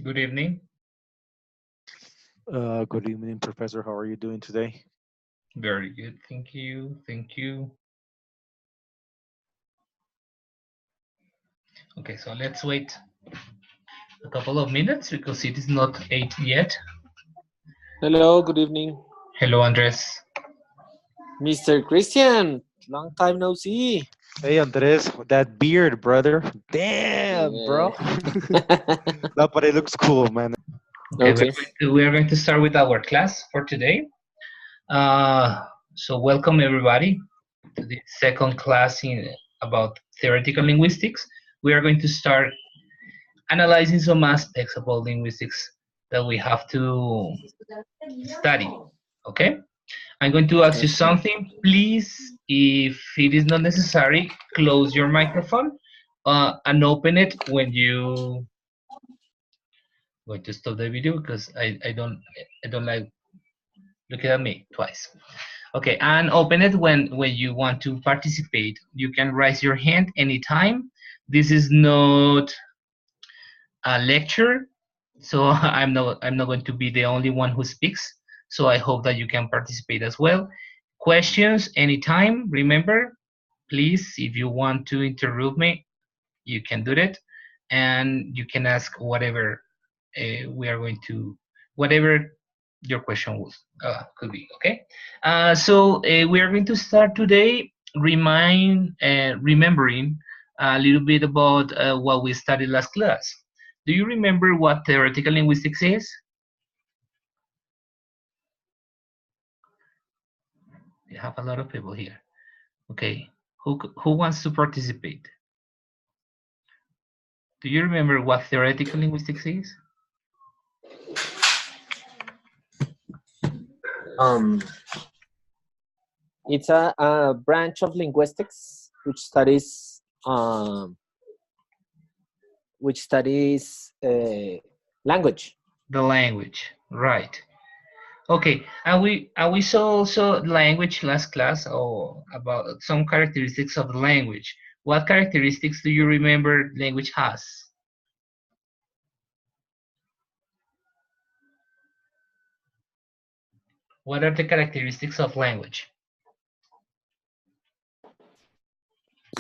Good evening. Good evening, Professor. How are you doing today? Very good. Thank you. Thank you. Okay, so let's wait a couple of minutes because it is not 8 yet. Hello, good evening. Hello, Andres. Mr. Christian, long time no see. Hey, Andres, that beard, brother. Damn, Yeah. bro. No, but it looks cool, man. Okay, Okay. we are going to start with our class for today. So welcome everybody to the second class in about theoretical linguistics. We are going to start analyzing some aspects about linguistics that we have to study. Okay? I'm going to ask you something. Please, if it is not necessary, close your microphone and open it when you going to stop the video because I don't like looking at me twice. Okay, and open it when you want to participate. You can raise your hand anytime. This is not a lecture, so I'm not going to be the only one who speaks. So I hope that you can participate as well. Questions anytime. Remember, please, if you want to interrupt me, you can do it, and you can ask whatever we are going to, whatever your question was could be. Okay. So we are going to start today. Remembering a little bit about what we studied last class. Do you remember what theoretical linguistics is? You have a lot of people here. Okay. Who wants to participate? Do you remember what theoretical linguistics is? Um, it's a branch of linguistics which studies language. The language, right? Okay, and we saw also language last class, or about some characteristics of the language. What characteristics do you remember language has? What are the characteristics of language?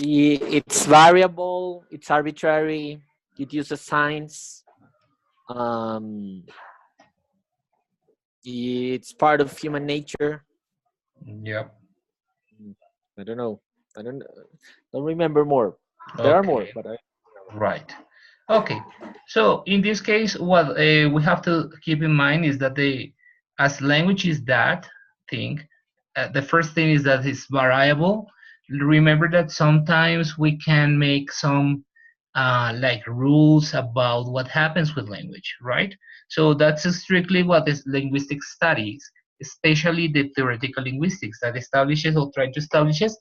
It's variable. It's arbitrary. It uses signs. Um, it's part of human nature. Yep. I don't know. I don't remember more. There are more, Okay, but I. right. Okay, so in this case, what we have to keep in mind is that as language is that thing, the first thing is that it's variable. Remember that sometimes we can make some like rules about what happens with language, right? So that's strictly what is linguistics studies, especially the theoretical linguistics that establishes or try to establishes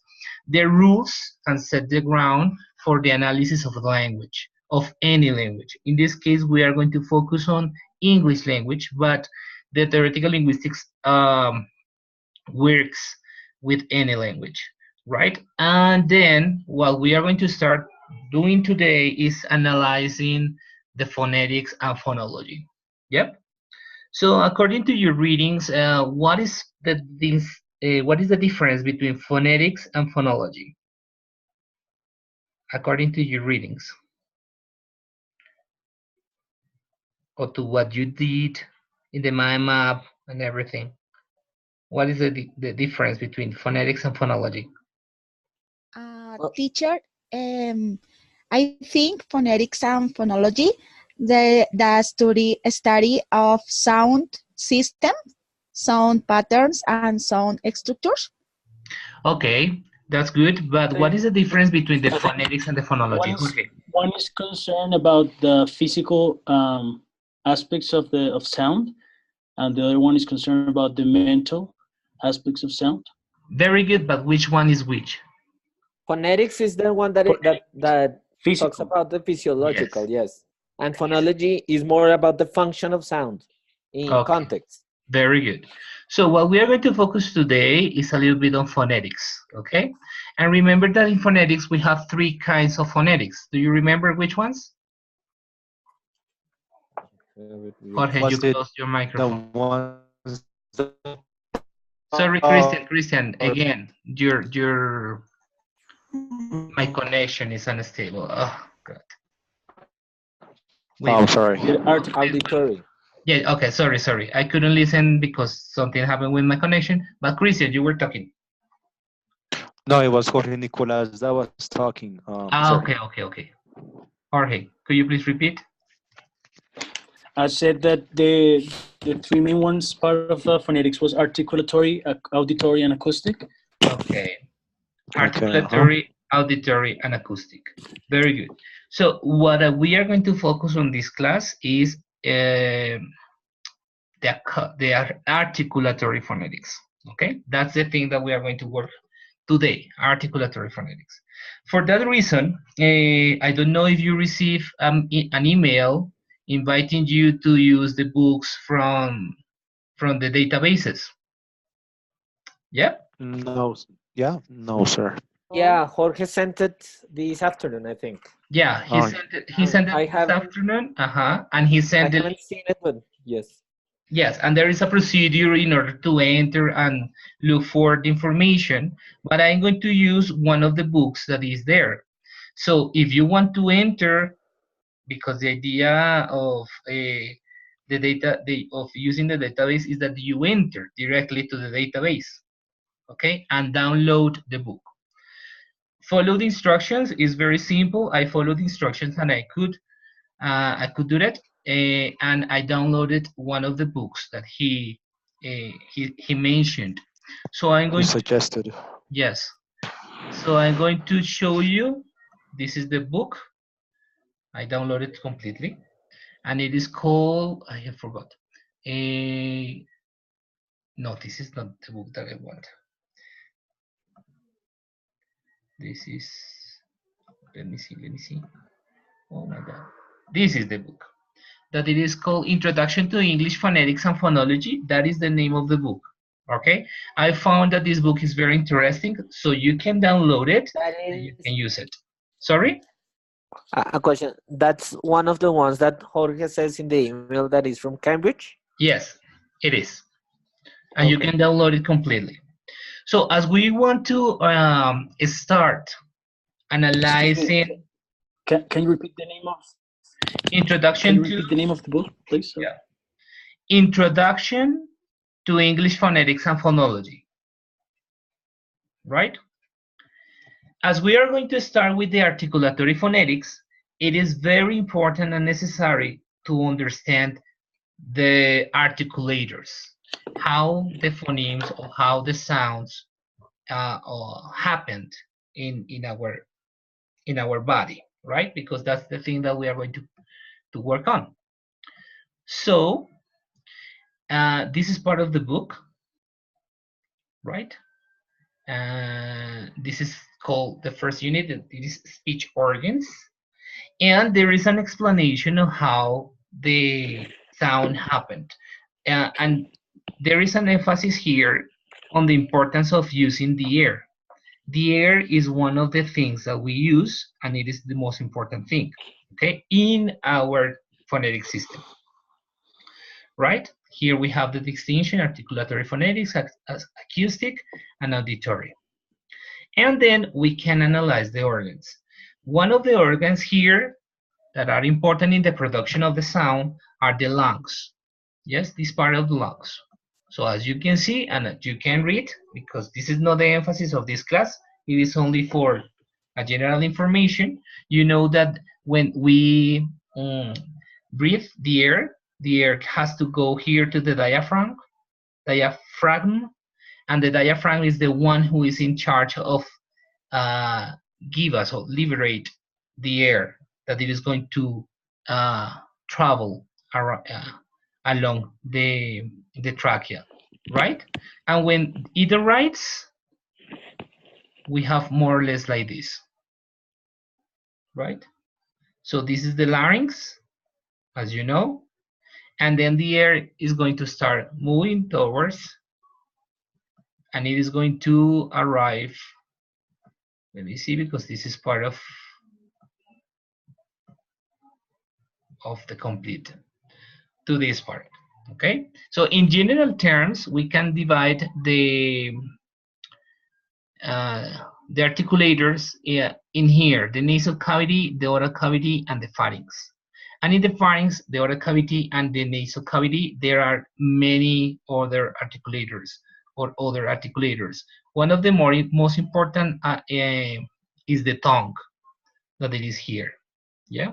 the rules and set the ground for the analysis of the language, of any language. In this case, we are going to focus on English language, but the theoretical linguistics works with any language, right? And then what we are going to start doing today is analyzing the phonetics and phonology. Yep. So according to your readings, what is the difference between phonetics and phonology? According to your readings, or to what you did in the mind map and everything, what is the difference between phonetics and phonology? Well, Teacher, I think phonetics and phonology, the study of sound system, sound patterns, and sound structures. Okay, that's good. But what think is the difference between the I think phonetics and the one phonology? is Okay. one is concerned about the physical aspects of sound, and the other one is concerned about the mental aspects of sound. Very good, but which one is which? phonetics is the one that Phonetics, talks physical. about the physiological, Yes. yes, and phonology is more about the function of sound in Okay, context. very good. So what we are going to focus today is a little bit on phonetics, okay? And remember that in phonetics we have three kinds of phonetics. Do you remember which ones? Jorge, you Was it close your the microphone. ones that, Sorry, oh, Christian, or, again, your my connection is unstable. Oh God. oh, I'm Wait, sorry. The article. Auditory. yeah, okay, sorry. I couldn't listen because something happened with my connection. But Christian, you were talking. No, it was Jorge Nicolas that was talking. Ah, Sorry. okay. Jorge, could you please repeat? I said that the three main ones part of phonetics was articulatory, auditory, and acoustic. Okay. Okay. Articulatory, auditory, and acoustic. Very good. So what we are going to focus on this class is the articulatory phonetics. Okay, that's the thing that we are going to work today, articulatory phonetics. For that reason, I don't know if you receive an email inviting you to use the books from the databases. Yeah, No. Yeah. No, sir. Yeah, Jorge sent it this afternoon, I think. yeah, he Oh, sent it. He sent it I this haven't afternoon. And he I sent the haven't seen it, but yes. yes, and there is a procedure in order to enter and look for the information, but I'm going to use one of the books that is there. So if you want to enter, because the idea of of using the database is that you enter directly to the database, okay, and download the book. Follow the instructions is very simple. I followed the instructions and I could do that, and I downloaded one of the books that he mentioned. So I'm he going to, suggested. yes. So I'm going to show you. This is the book. I downloaded completely, and it is called. I have forgot. No, this is not the book that I want. This is. Let me see. Let me see. Oh my God. This is the book. That it is called Introduction to English Phonetics and Phonology. That is the name of the book. Okay, I found that this book is very interesting, so you can download it That and you is can use it. Sorry? a question. That's one of the ones that Jorge says in the email that is from Cambridge. Yes, it is. And you Okay. can download it completely. So as we want to start Excuse me. analyzing Can you repeat the name of? Can you introduction to repeat the name of the book, please? yeah, introduction to English phonetics and phonology, right? As we are going to start with the articulatory phonetics, it is very important and necessary to understand the articulators, how the phonemes or how the sounds happened in our body, right? Because that's the thing that we are going to work on. So this is part of the book, right? This is called the first unit. It is speech organs, and there is an explanation of how the sound happened, and there is an emphasis here on the importance of using the air. The air is one of the things that we use, and it is the most important thing, okay, in our phonetic system, right? Here we have the distinction: articulatory phonetics, as acoustic, and auditory. And then we can analyze the organs. One of the organs here that are important in the production of the sound are the lungs. Yes, this part of the lungs. So as you can see, and as you can read, because this is not the emphasis of this class, it is only for a general information, you know that when we breathe the air has to go here to the diaphragm, and the diaphragm is the one who is in charge of uh, give us or liberate the air that it is going to travel along the trachea, right? And when it arrives, we have more or less like this, right? So this is the larynx, as you know, and then the air is going to start moving towards, and it is going to arrive. Let me see, because this is part of the complete. to this part. Okay, so in general terms, we can divide the articulators in here: the nasal cavity, the oral cavity, and the pharynx. And in the pharynx, the oral cavity, and the nasal cavity, there are many other articulators or other articulators. One of the most important is the tongue, that it is here. Yeah.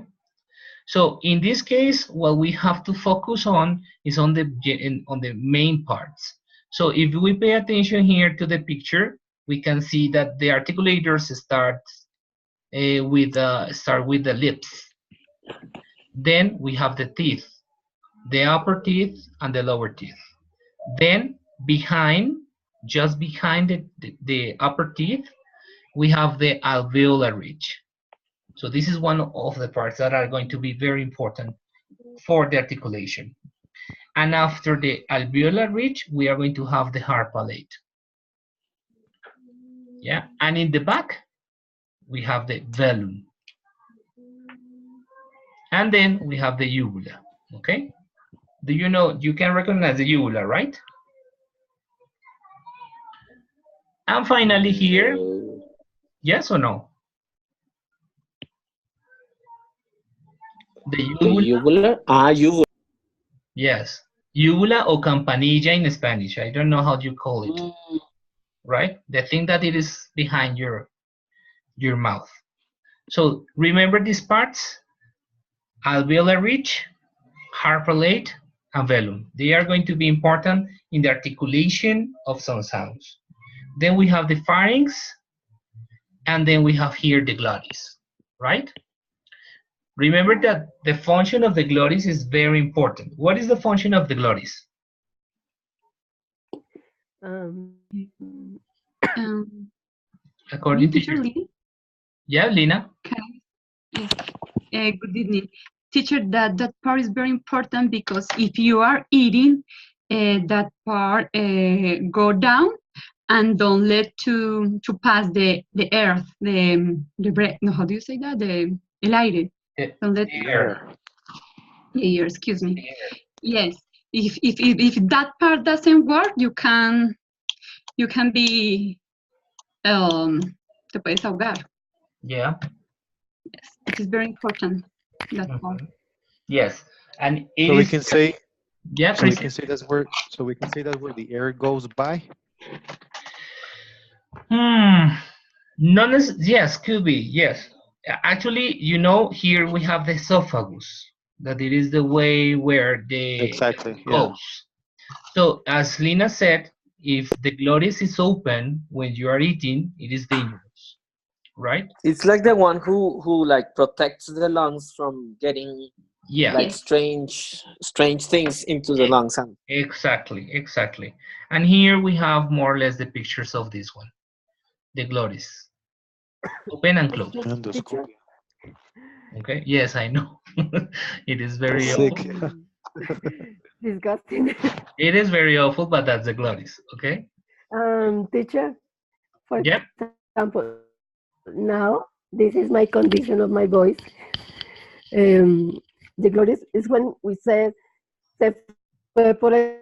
So in this case, what we have to focus on is on the main parts. So if we pay attention here to the picture, we can see that the articulators start with the lips. Then we have the teeth, the upper teeth and the lower teeth. Then just behind the upper teeth, we have the alveolar ridge. So this is one of the parts that are going to be very important for the articulation. And after the alveolar ridge, we are going to have the hard palate. Yeah, and in the back, we have the velum. And then we have the uvula, okay? Do you know, you can recognize the uvula, right? And finally here, yes or no? The uvula. Uvula? Uvula. Yes, uvula or campanilla in Spanish. I don't know how you call it, right? The thing that it is behind your mouth. So remember these parts: alveolar ridge, hard palate, and velum. They are going to be important in the articulation of some sounds. Then we have the pharynx, and then we have here the glottis, right? Remember that the function of the glottis is very important. What is the function of the glottis? Um, According to Teacher you. Lee? Yeah, Lina? Yes. Good evening. Teacher, that part is very important because if you are eating, that part go down and don't let to pass the earth, the breath. No, how do you say that? El aire. Don't let The air. the air. Excuse me. Yes. If that part doesn't work, you can be te puedes ahogar. Yeah. Yes, it is very important, that part. Yes, and it So we is. can say. Yeah, So we can say that's where. So we can say that's where the air goes by. Yes, could be. Yes, actually, you know, here we have the esophagus. That it is the way where the Exactly. Yeah. goes. So as Lina said, if the glottis is open when you are eating, it is dangerous, right? It's like the one who like protects the lungs from getting Yeah. like strange things into the lungs. Exactly. And here we have more or less the pictures of this one, the glottis, open and closed. Endoscopy. Okay. Yes, I know. It is very Sick. awful. Disgusting. It is very awful, but that's the glottis. Okay. Teacher, for Yep. example, now this is my condition of my voice. The glottis is when we say se fue por el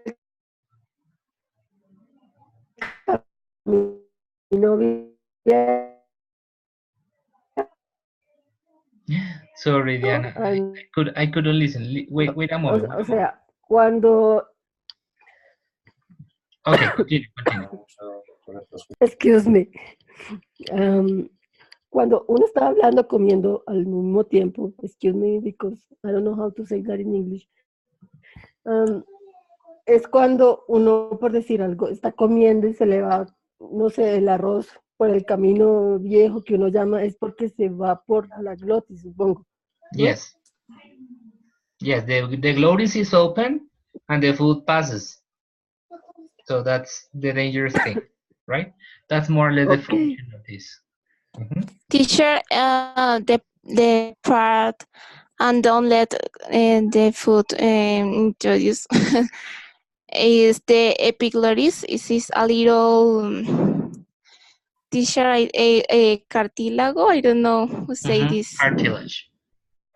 camino viejo. Sorry, Diana. I couldn't listen. Wait a moment. O sea, cuando. Okay, continue. Excuse me. Cuando uno está hablando, comiendo al mismo tiempo, excuse me because I don't know how to say that in English. Es cuando uno, por decir algo, está comiendo y se le va, no sé, el arroz por el camino viejo que uno llama, es porque se va por la glotis, supongo. ¿No? Yes. Yes, the glottis is open and the food passes. So that's the dangerous thing, right? That's more or less the function of this. Teacher, the part and don't let the food introduce is the epiglottis. Is a little teacher a cartílago. I don't know who say this. Cartilage.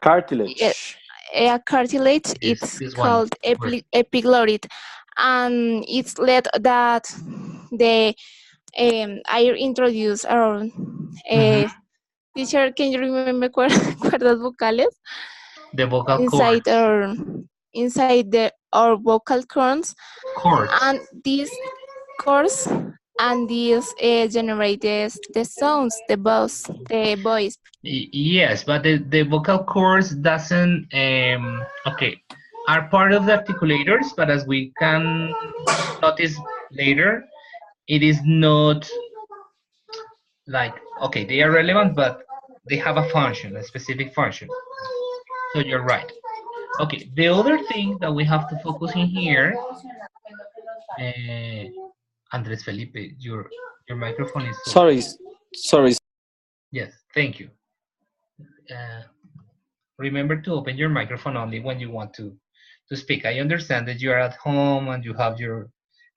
Cartilage. Yeah, a cartilage. This It's this one. called epiglottis, and it's let that the air introduced our Mhm. teacher. Can you remember cuerdas vocales The vocal inside cords. our vocal cords, Cords. and these cords and these generate the sounds, the voice. Yes, but the vocal cords doesn't okay, are part of the articulators, but as we can notice later, it is not like, okay, they are relevant, but they have a function, a specific function. So you're right. Okay, the other thing that we have to focus in here, uh, Andres Felipe, your microphone is open. Sorry, sorry. Yes, thank you. Uh, Remember to open your microphone only when you want to speak. I understand that you are at home and you have your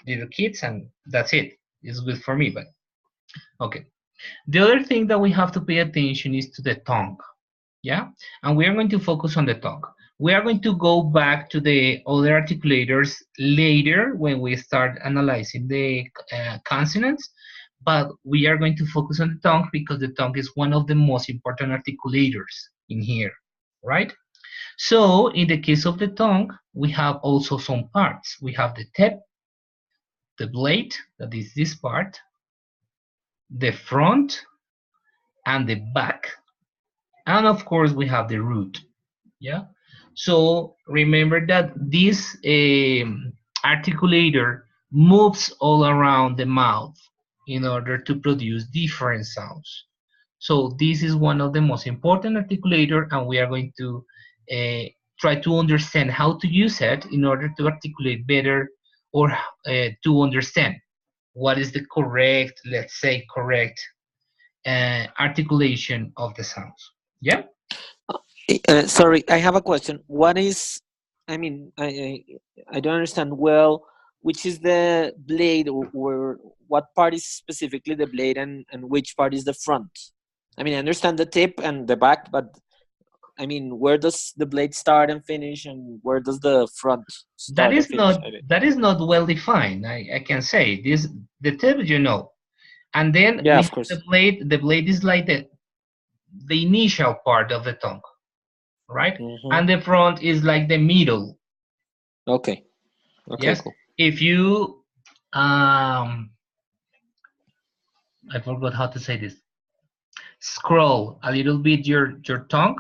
little kids, and that's it. It's good for me, but okay. The other thing that we have to pay attention is to the tongue. Yeah, and we are going to focus on the tongue. We are going to go back to the other articulators later when we start analyzing the consonants, but we are going to focus on the tongue because the tongue is one of the most important articulators in here, right? So in the case of the tongue, we have also some parts. We have the tip, the blade, that is this part, the front, and the back. And of course, we have the root. Yeah. So remember that this articulator moves all around the mouth in order to produce different sounds. So this is one of the most important articulator, and we are going to try to understand how to use it in order to articulate better, or to understand what is the correct, let's say, correct articulation of the sounds. Yeah. Sorry, I have a question. What is, I mean, I don't understand well, which is the blade, or what part is specifically the blade, and which part is the front? I mean, I understand the tip and the back, but I mean, where does the blade start and finish, and where does the front That start and is finish? not that is not well defined. I can say this, the tip, and then Yeah, we of have the course. blade. The blade is like the initial part of the tongue, right? Hmm. And the front is like the middle. Okay. Okay, Yes. cool. If you I forgot how to say this. Scroll a little bit your tongue.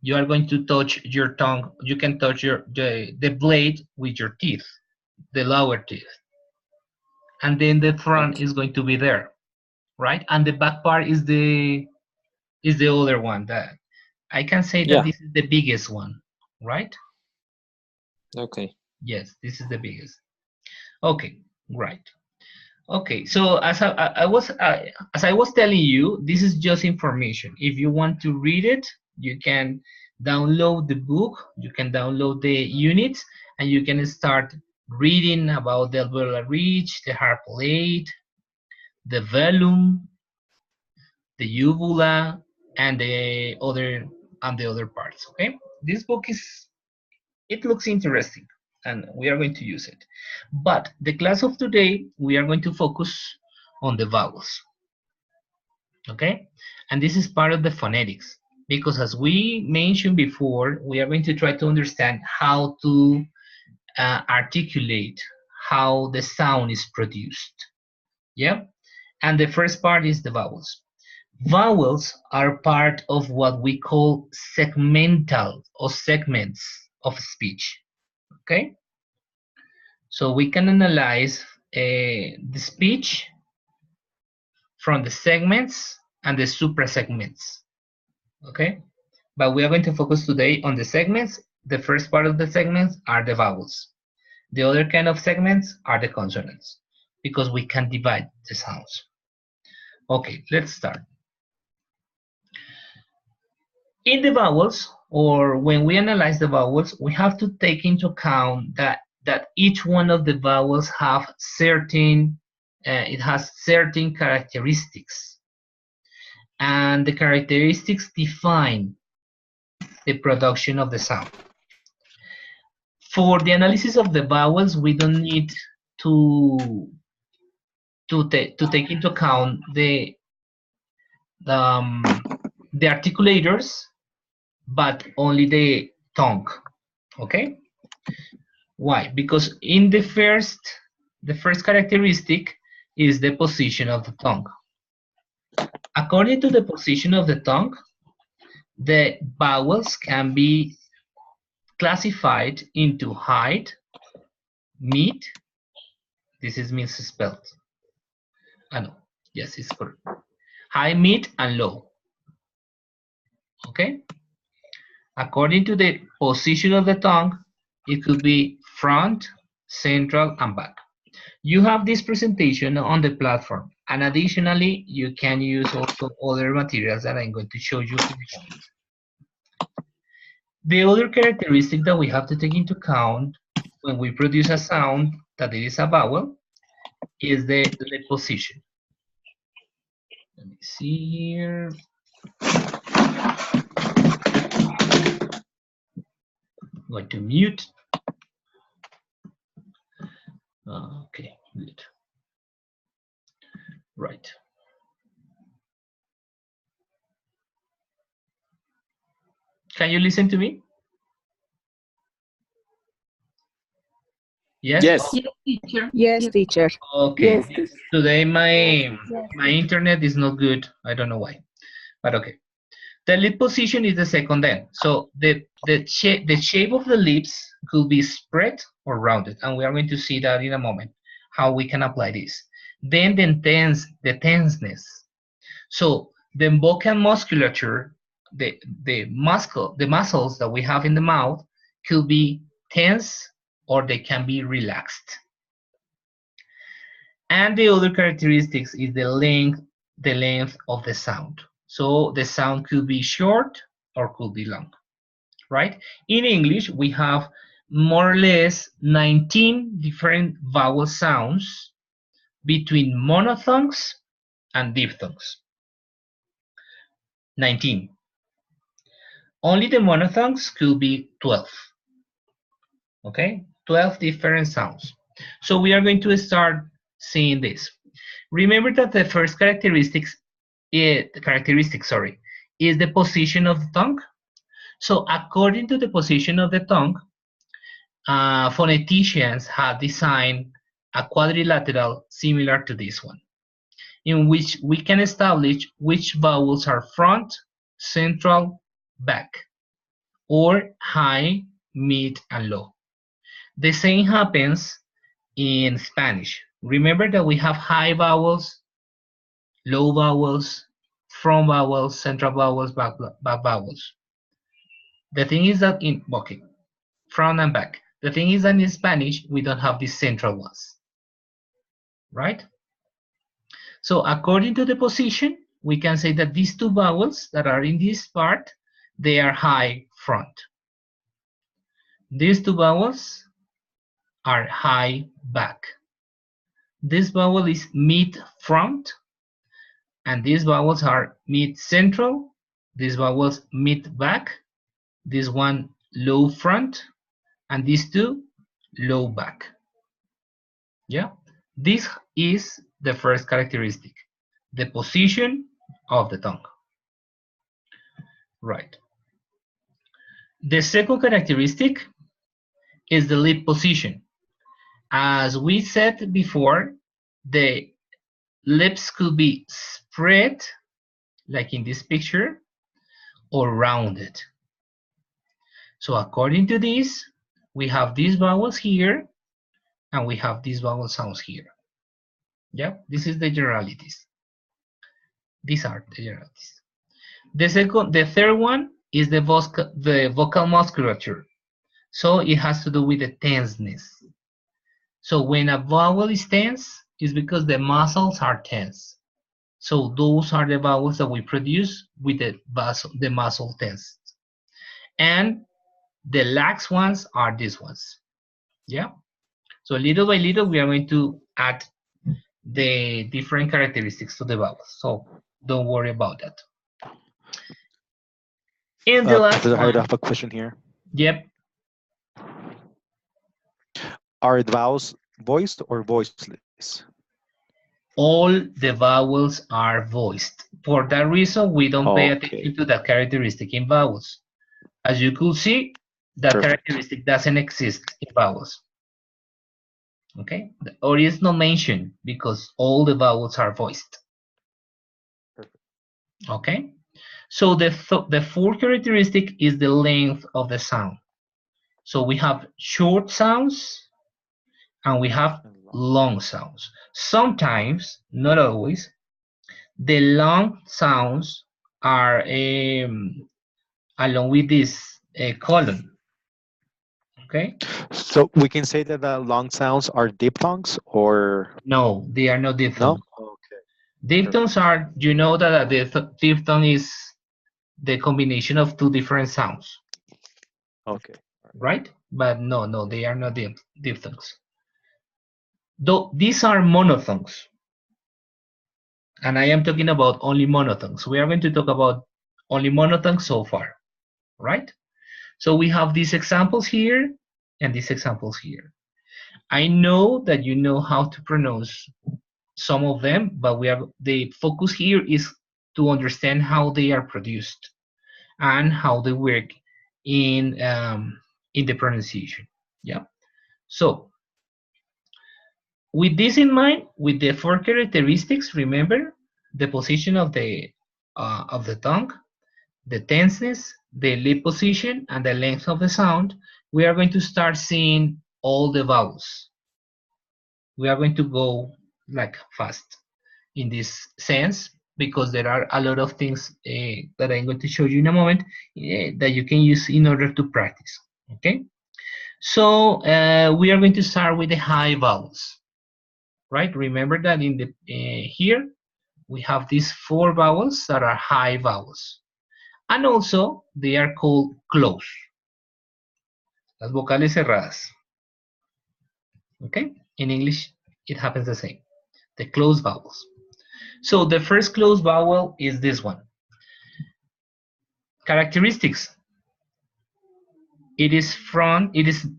You are going to touch your tongue. You can touch the blade with your teeth, the lower teeth, and then the front Okay. is going to be there, right? And the back part is the other one. That I can say that Yeah. this is the biggest one, right? Okay. Yes, this is the biggest. Okay, right. Okay, so as I was telling you, this is just information. If you want to read it, you can download the book, you can download the units, and you can start reading about the alveolar ridge, the harpalate, the velum, the uvula, and the other parts. Okay, this book it looks interesting, and we are going to use it. But the class of today, we are going to focus on the vowels. Okay, and this is part of the phonetics, because as we mentioned before, we are going to try to understand how to articulate how the sound is produced. Yeah, and the first part is the vowels. Vowels are part of what we call segmental or segments of speech. Okay, so we can analyze the speech from the segments and the suprasegments. Okay, but we are going to focus today on the segments. The first part of the segments are the vowels. The other kind of segments are the consonants, because we can divide the sounds. Okay, let's start. In the vowels, or when we analyze the vowels, we have to take into account that each one of the vowels have certain it has certain characteristics, and the characteristics define the production of the sound. For the analysis of the vowels, we don't need to take into account the articulators, but only the tongue. Okay? Why? Because in the first characteristic is the position of the tongue. According to the position of the tongue, the vowels can be classified into high, mid. This is misspelled. No, yes, it's correct. High, mid, and low. Okay? According to the position of the tongue, it could be front, central, and back. You have this presentation on the platform, and additionally, you can use also other materials that I'm going to show you in a moment. The other characteristic that we have to take into account when we produce a sound that it is a vowel is the position. Let me see here. I'm going to mute. Okay, good. Right. Can you listen to me? Yes? Yes. Yes, teacher. Yes, teacher. Okay. Today my internet is not good. I don't know why, but okay. The lip position is the second then. So the shape of the lips could be spread or rounded, and we are going to see that in a moment, how we can apply this. Then the tenseness. So the vocal musculature, the muscles that we have in the mouth could be tense or they can be relaxed. And the other characteristics is the length of the sound. So the sound could be short or could be long, right? In English, we have more or less 19 different vowel sounds between monophthongs and diphthongs. 19. Only the monophthongs could be 12. Okay, 12 different sounds. So we are going to start seeing this. Remember that the first characteristic, is the position of the tongue. So according to the position of the tongue, phoneticians have designed a quadrilateral similar to this one, in which we can establish which vowels are front, central, back, or high, mid, and low. The same happens in Spanish. Remember that we have high vowels, low vowels, front vowels, central vowels, back vowels. The thing is that in front and back. The thing is that in Spanish we don't have these central ones, right? So according to the position, we can say that these two vowels that are in this part, they are high front. These two vowels are high back. This vowel is mid front, and these vowels are mid central. These vowels mid back. This one low front, and these two low back. Yeah, this is the first characteristic, the position of the tongue. Right. The second characteristic is the lip position. As we said before, the lips could be spread, like in this picture, or rounded. So according to this, we have these vowels here, and we have these vowel sounds here. Yeah, this is the generalities. These are the generalities. The third one is the vocal musculature. So it has to do with the tenseness. So when a vowel is tense, it's because the muscles are tense. So those are the vowels that we produce with the muscle tense. And the lax ones are these ones. Yeah. So little by little, we are going to add the different characteristics to the vowels. So don't worry about that. And the last Professor, I one, have a question here. yep, Are the vowels voiced or voiceless? all the vowels are voiced. For that reason, we don't pay Okay, attention to that characteristic in vowels. As you could see, that perfect. characteristic doesn't exist in vowels. Okay, or is not mentioned because all the vowels are voiced. Perfect. Okay, so the fourth characteristic is the length of the sound. So we have short sounds and we have And long. long sounds. Sometimes, not always, the long sounds are along with this colon. Okay, So we can say that the long sounds are diphthongs or no, they are not no? diphthongs. Okay, Diphthongs perfect. are, you know that a diphthong is the combination of two different sounds, Okay. right? But no, they are not diphthongs. Though these are monophthongs, and I am talking about only monophthongs. We are going to talk about only monophthongs so far, right? So we have these examples here and these examples here. I know that you know how to pronounce some of them, but the focus here is to understand how they are produced and how they work in the pronunciation. Yeah. So with this in mind, with the four characteristics, remember the position of the tongue, the tenseness, the lip position, and the length of the sound. We are going to start seeing all the vowels. We are going to go like fast in this sense because there are a lot of things that I'm going to show you in a moment that you can use in order to practice. Okay, so we are going to start with the high vowels, right? Remember that in the here we have these four vowels that are high vowels, and also they are called close, las vocales cerradas. Okay, in English it happens the same, the closed vowels. So the first closed vowel is this one. Characteristics. It is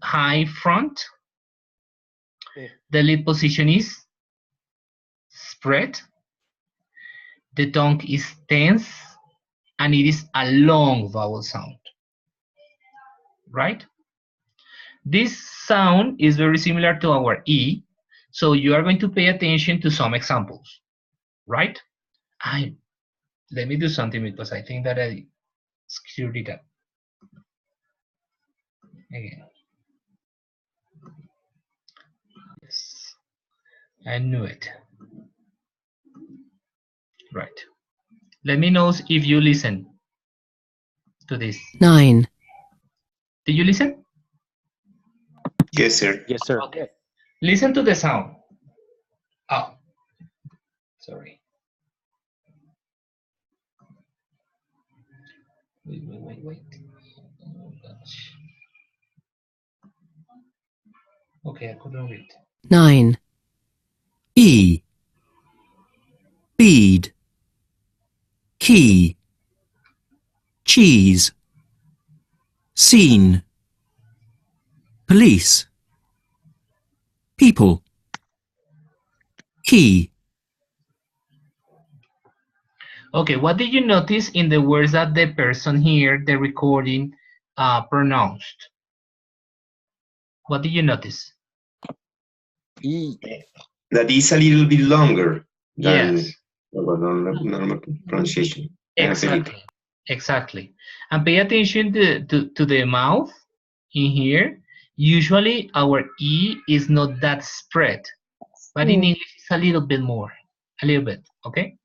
high front. Okay. The lip position is spread. The tongue is tense, and it is a long vowel sound. Right? This sound is very similar to our E, so you are going to pay attention to some examples. Right? Let me do something because I think that I screwed it up. Again. Yes, I knew it. Right. Let me know if you listen to this. 9, Did you listen? Yes, sir. Yes, sir. Okay. Listen to the sound. Oh, sorry. Wait. Oh, gosh. Okay, I couldn't read. 9. E, bead, key, cheese, scene, police, people, key, Okay, what did you notice in the words that the person here, the recording, pronounced? What did you notice? E. That is a little bit longer than Yes, our normal pronunciation. I have feeling. exactly. And pay attention to the mouth in here. Usually our E is not that spread, but in English it's a little bit more, a little bit, okay?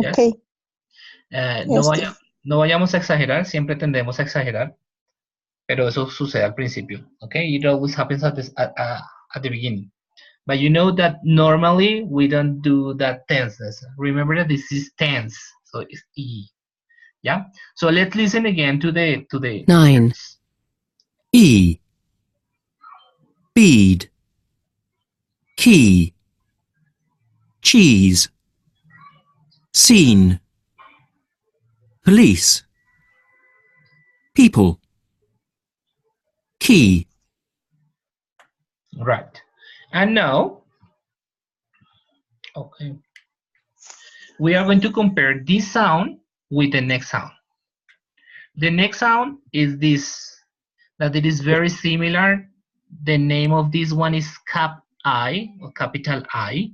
Yes. Okay. No, Yes. no vayamos a exagerar, siempre tendemos a exagerar, pero eso sucede al principio, okay? It always happens at the beginning. But you know that normally we don't do that tenseness. Remember that this is tense, so it's E. Yeah. So let's listen again to the 9. words. E, bead, key, cheese, scene, police, People. Key. Right. And now, okay, we are going to compare this sound with the next sound. The next sound is this, that it is very similar. The name of this one is cap I, or capital I,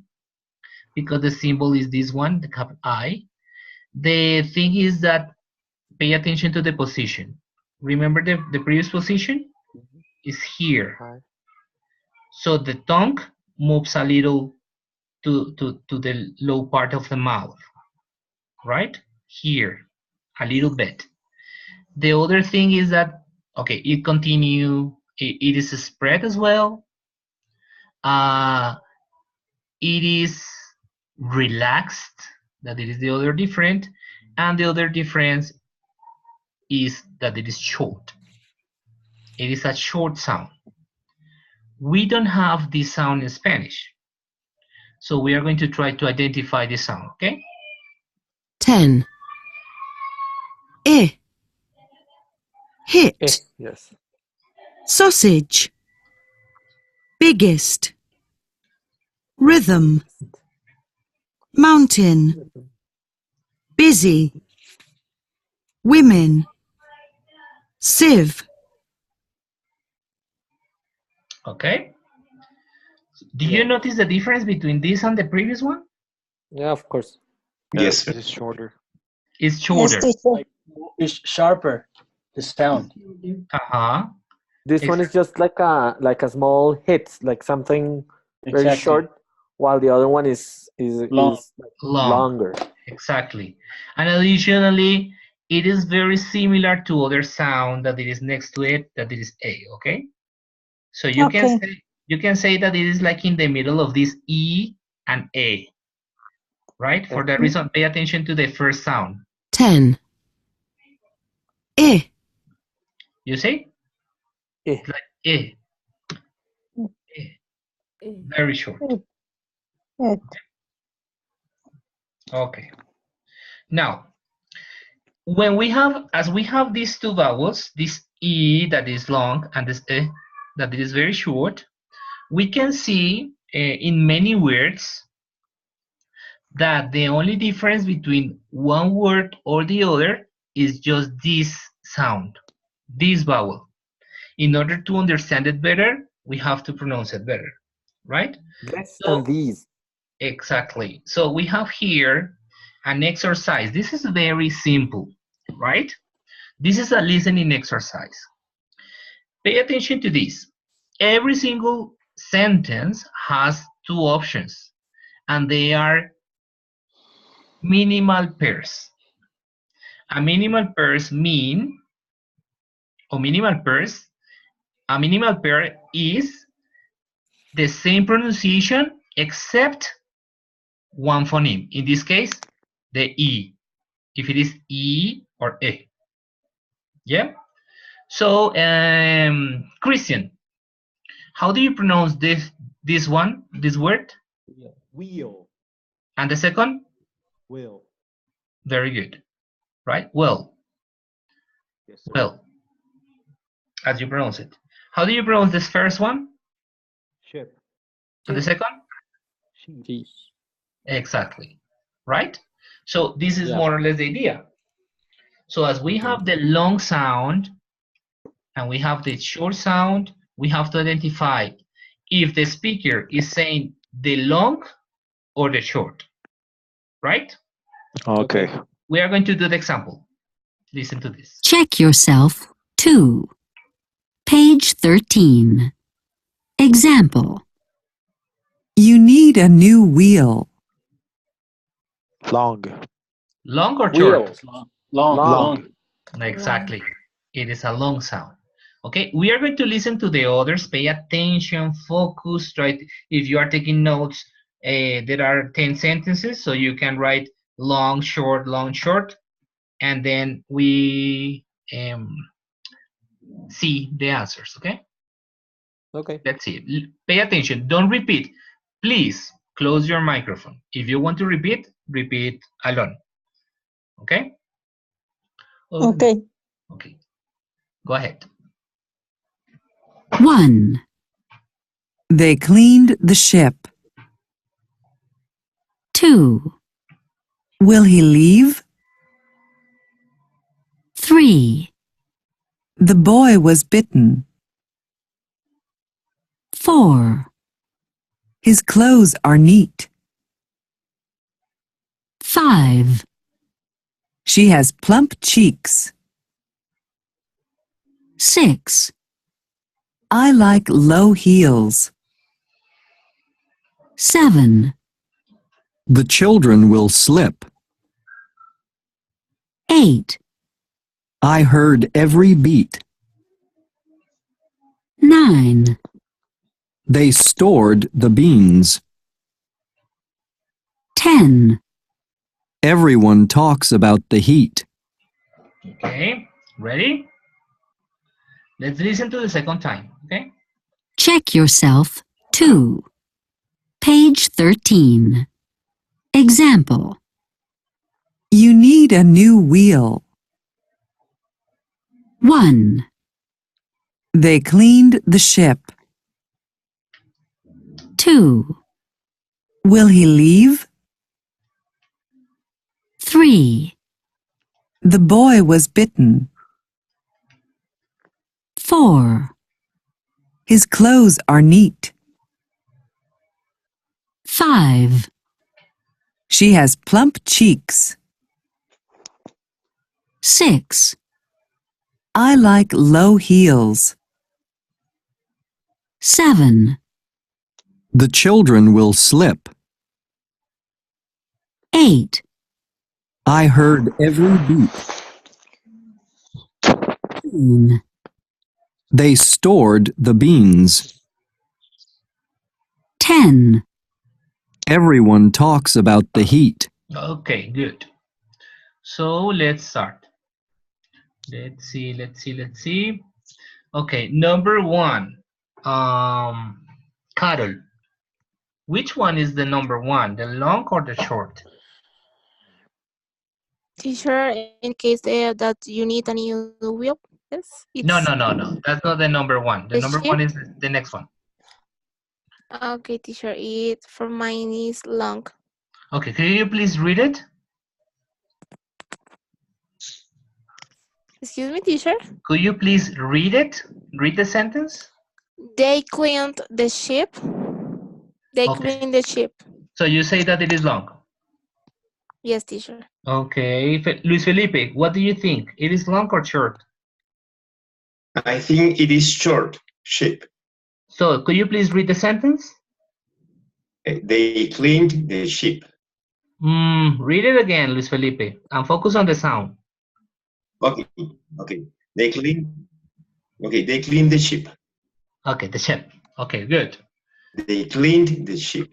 because the symbol is this one, the cap I. The thing is that pay attention to the position. Remember the previous position is here. So the tongue moves a little to the low part of the mouth, right? Here, a little bit. The other thing is that, okay, it continue, it is spread as well. It is relaxed, that it is the other different, and the other difference is that it is short. It is a short sound. We don't have this sound in Spanish. So we are going to try to identify the sound, okay? 10. I. Hit. Yes. Sausage. Biggest. Rhythm. Mountain. Busy. Women. Sieve. Okay. Do you notice the difference between this and the previous one? Yeah, of course. Yes, sir. It's shorter. It's shorter. Like, it's sharper, the sound. Uh-huh. This one is just like a small hit, like something very Exactly. short, while the other one is Long. longer. Exactly. And additionally, it is very similar to other sound that it is next to it, that it is A, okay? So you can say that it is like in the middle of this E and A, right? For that reason, pay attention to the first sound. 10. I. You see? It's like E. Very short. Okay. Now, when we have, as we have these two vowels, this E that is long and this E that is very short, we can see in many words that the only difference between one word or the other is just this sound, this vowel. In order to understand it better, we have to pronounce it better, right? This So, and these. exactly. So we have here an exercise. This is very simple, right? This is a listening exercise. Pay attention to this. Every single sentence has two options, and they are minimal pairs. A minimal pairs mean, or minimal pairs, a minimal pair is the same pronunciation except one phoneme. In this case, the E. If it is E or E. Yeah? So, Christian, how do you pronounce this word? Wheel. And the second? Will. Very good. Right? Well. Yes, sir. Well. As you pronounce it. How do you pronounce this first one? Ship. And the second? Sheep. Exactly. Right? So this is Yeah. more or less the idea. So as we have the long sound and we have the short sound, we have to identify if the speaker is saying the long or the short. Right? Okay. We are going to do the example. Listen to this. Check yourself. 2. Page 13. Example. You need a new wheel. Long. Long or Wheel. short? Long. Exactly. It is a long sound. Okay, we are going to listen to the others. Pay attention, focus, right? If you are taking notes, there are 10 sentences, so you can write long, short, and then we see the answers, okay? Okay. Let's see. Pay attention. Don't repeat. Please close your microphone. If you want to repeat, repeat alone. Okay? Okay. Okay. Go ahead. 1. They cleaned the ship. 2. Will he leave? 3. The boy was bitten. 4. His clothes are neat. 5. She has plump cheeks. 6. I like low heels. 7. The children will slip. 8. I heard every beat. 9. They stored the beans. 10. Everyone talks about the heat. Okay, ready? Let's listen to the second time, okay? Check yourself. 2. Page 13. Example. You need a new wheel. 1. They cleaned the ship. 2. Will he leave? 3. The boy was bitten. 4. His clothes are neat. 5. She has plump cheeks. 6. I like low heels. 7. The children will slip. 8. I heard every beat. 9. They stored the beans. 10. Everyone talks about the heat. Okay, good. So let's start. Let's see. Okay, number 1. Carol. Which one is the number 1, the long or the short? Teacher, in case that you need a new wheel, yes? No. It's That's not the number 1. The the number ship? 1 is the next one. Okay, teacher, it for mine is long. Okay, can you please read it? Excuse me, teacher? Could you please read it? Read the sentence? They cleaned the ship. They Okay. cleaned the ship. So you say that it is long. Yes, teacher. Okay, Luis Felipe, what do you think? It is long or short? I think it is short. Ship. So could you please read the sentence? They cleaned the ship. Read it again, Luis Felipe, and focus on the sound. Okay. They cleaned. Okay, they cleaned the ship. Okay, the ship. Okay, good. They cleaned the ship.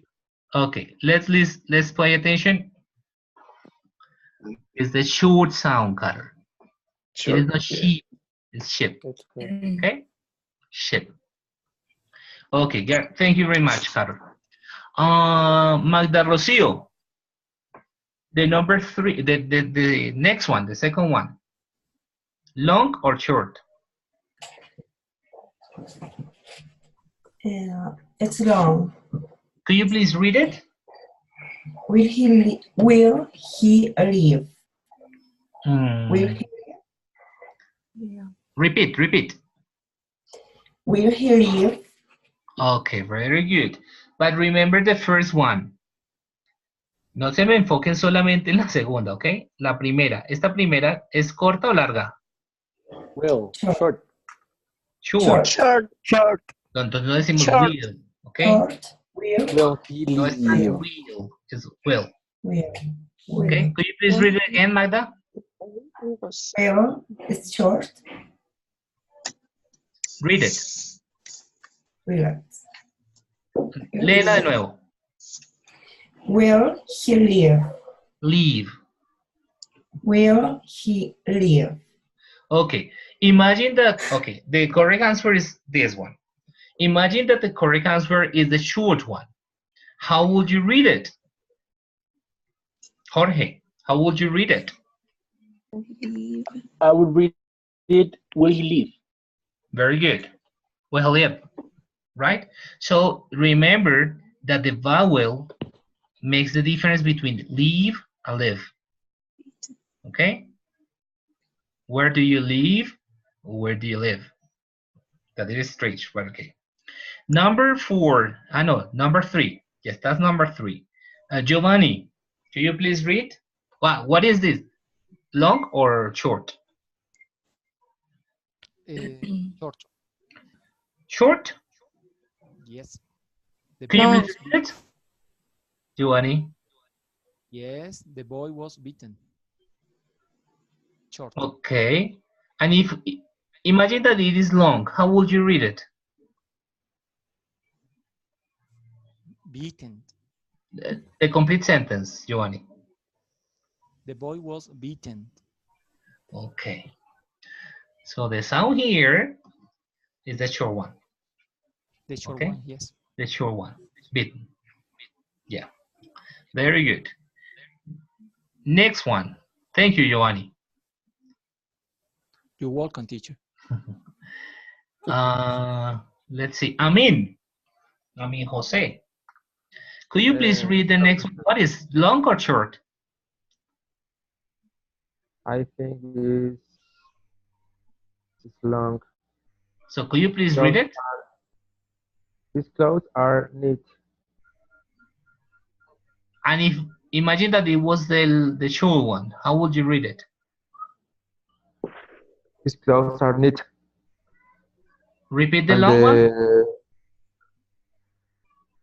Okay, let's pay attention. It's the short sound, Carol. Short, it is not yeah. sheep, it's ship. Okay? Ship. Okay, thank you very much, Carol. Magda Rocio. The number 3, the next one, the second one. Long or short? It's long. Could you please read it? Will he leave? Will he leave? Repeat. Will he leave? Okay, very good. But remember the first one. No se me enfoquen solamente en la segunda, ¿ok? La primera. ¿Esta primera es corta o larga? Will. Short. Short. Short. Entonces no decimos Short. will, ¿ok? Short. Will he No es tan leave? will, es will. Will. Okay, could you please read it again, Magda? Will is short. Read it. Relax. Léela de nuevo. Will he leave? Leave. Will he leave? Okay, imagine that, okay, the correct answer is this one. Imagine that the correct answer is the short one. How would you read it? Jorge, how would you read it? I would read it, will he leave? Very good. Well, live, right? So remember that the vowel makes the difference between leave and live. Okay? Where do you live? Where do you live? That is strange, but okay. Number 4. No, number 3. Yes, that's number 3. Giovanni, can you please read? Wow, what is this? Long or short? Short. Short? Yes. The Can you boy Long. please read it? Giovanni? Yes, the boy was beaten. Short. Okay. And if imagine that it is long, how would you read it? Beaten. The complete sentence, Giovanni. The boy was beaten. Okay. So the sound here is the short one. The short Okay. one, yes. The short one. Beaten. Yeah. Very good. Next one. Thank you, Giovanni. You're welcome, teacher. Let's see. Amin Jose. Could you please read the next one? What is long or short? I think it's long. So could you please read it? These clothes are neat. And if imagine that it was the short one, how would you read it? These clothes are neat. Repeat the long one.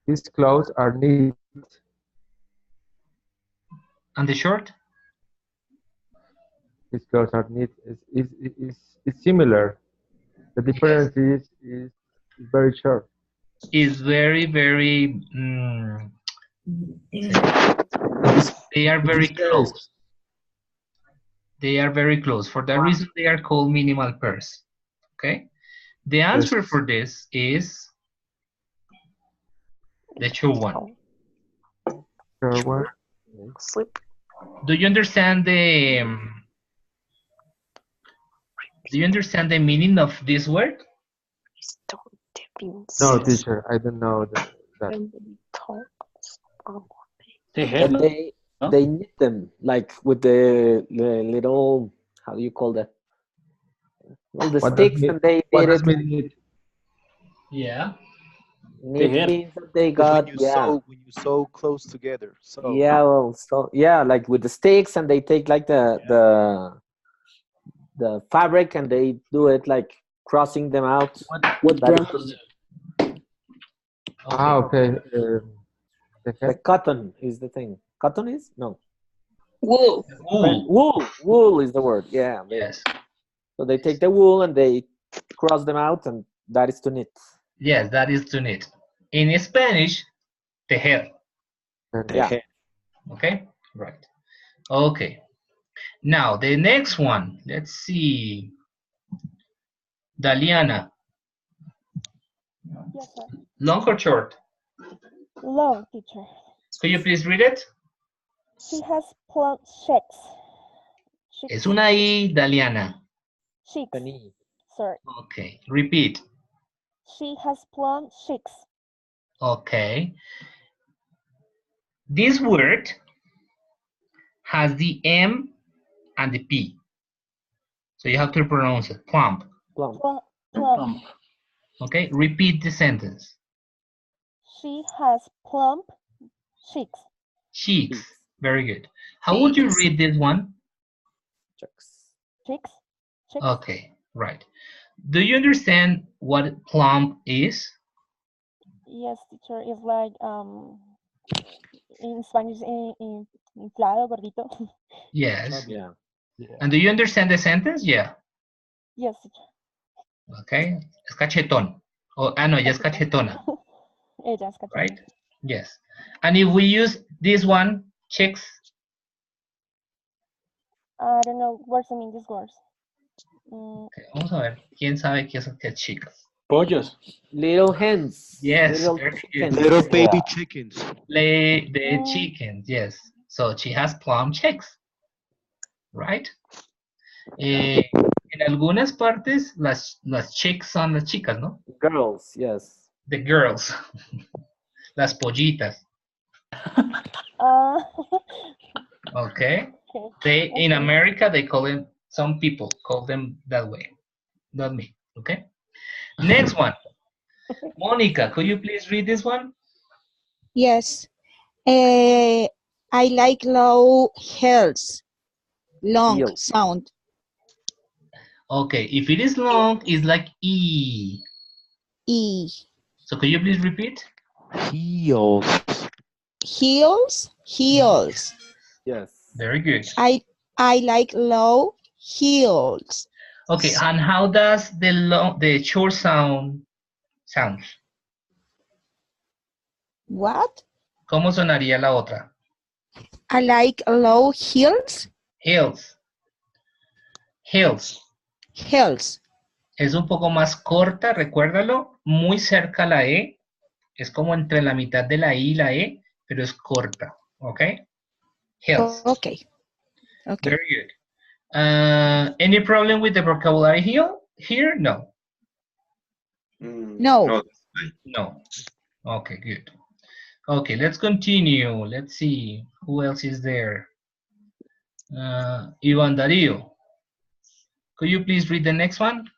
These clothes are neat. And the short? These clothes are neat. It's similar. The difference is very short. Is very, very, they are very close. They are very close. For that reason, they are called minimal pairs. Okay? The answer for this is the short one. Short one. Do you understand the meaning of this word? No, teacher, I don't know that. They knit them like with the little, how do you call that? Well, the sticks, and they did it. Mean Yeah. Knit means that they got when you sew clothes together. So yeah, well, so yeah, like with the sticks, and they take like the fabric, and they do it like crossing them out. What That brand is is it? okay. the cotton is the thing. Cotton is no. Wool. Wool is the word. Yeah. Yes. So they take the wool and they cross them out, and that is to knit. Yes, that is to knit. In Spanish, tejer. Yeah. Okay, right. Okay. Now the next one. Let's see. Daliana. Yes, sir. Long or short? Long, teacher. Could you please read it? She has plump cheeks. Es una I, Daliana. Cheeks. Sorry. Okay, repeat. She has plump cheeks. Okay. This word has the M and the P. So you have to pronounce it. Plump. Plump. Okay, repeat the sentence. She has plump cheeks. Cheeks. Very good. How would you read this one? Cheeks. Okay, right. Do you understand what plump is? Yes, teacher. It's like in Spanish, inflado, gordito. Yes. Yeah. And do you understand the sentence? Yeah. Yes, teacher. Okay. Es cachetón. Oh, no, ya es cachetona. Ella es cachetona. Right? Yes. And if we use this one, chicks. I don't know words I mean these words. Okay, vamos a ver. ¿Quién sabe qué es chicas? Pollos. Little hens. Yes. Little Very chickens. good. little baby chickens. The chickens. Yes. So she has plump chicks. Right? En algunas partes, las chicks son las chicas, ¿no? Girls, yes. The girls. Las pollitas. Ah, Okay. okay. They in Okay. America they call them, some people call them that way. Not me. Okay. Next one. Monica, could you please read this one? Yes. I like low heels, long Heels. sound. Okay, if it is long, it's like E. E. So could you please repeat? Heels. Heels, heels. Yes. Very good. I like low heels. Okay, and how does the short sound sound? What? ¿Cómo sonaría la otra? I like low heels. Heels. Heels. Heels. Es un poco más corta, recuérdalo, muy cerca a la E. Es como entre la mitad de la I y la E, pero es corta. ¿Ok? Heels. Okay. Okay. Very good. Any problem with the vocabulary here? No. No. No. No. Okay, good. Okay, let's continue. Let's see who else is there. Ivan Darío. Could you please read the next one?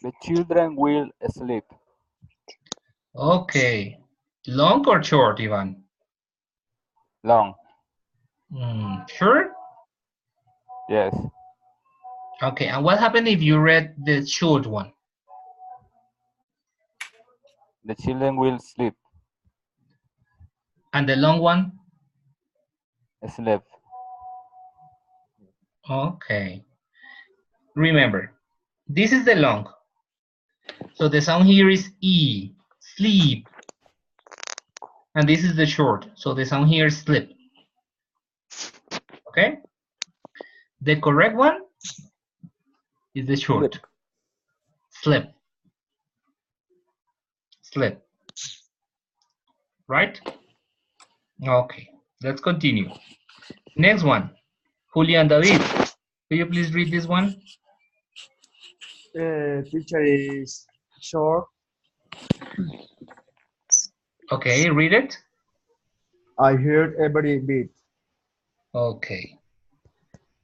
The children will sleep. Okay. Long or short, Ivan? Long. Sure? Yes. Okay, and what happened if you read the short one? The children will sleep. And the long one? Sleep. Okay. Remember, this is the long. So the sound here is E, sleep. And this is the short. So the sound here is slip. Okay? The correct one is the short. Slip. Slip. Right? Okay. Let's continue. Next one. Julian David. Will you please read this one? Teacher is short. Okay, read it. I heard every bit. Okay.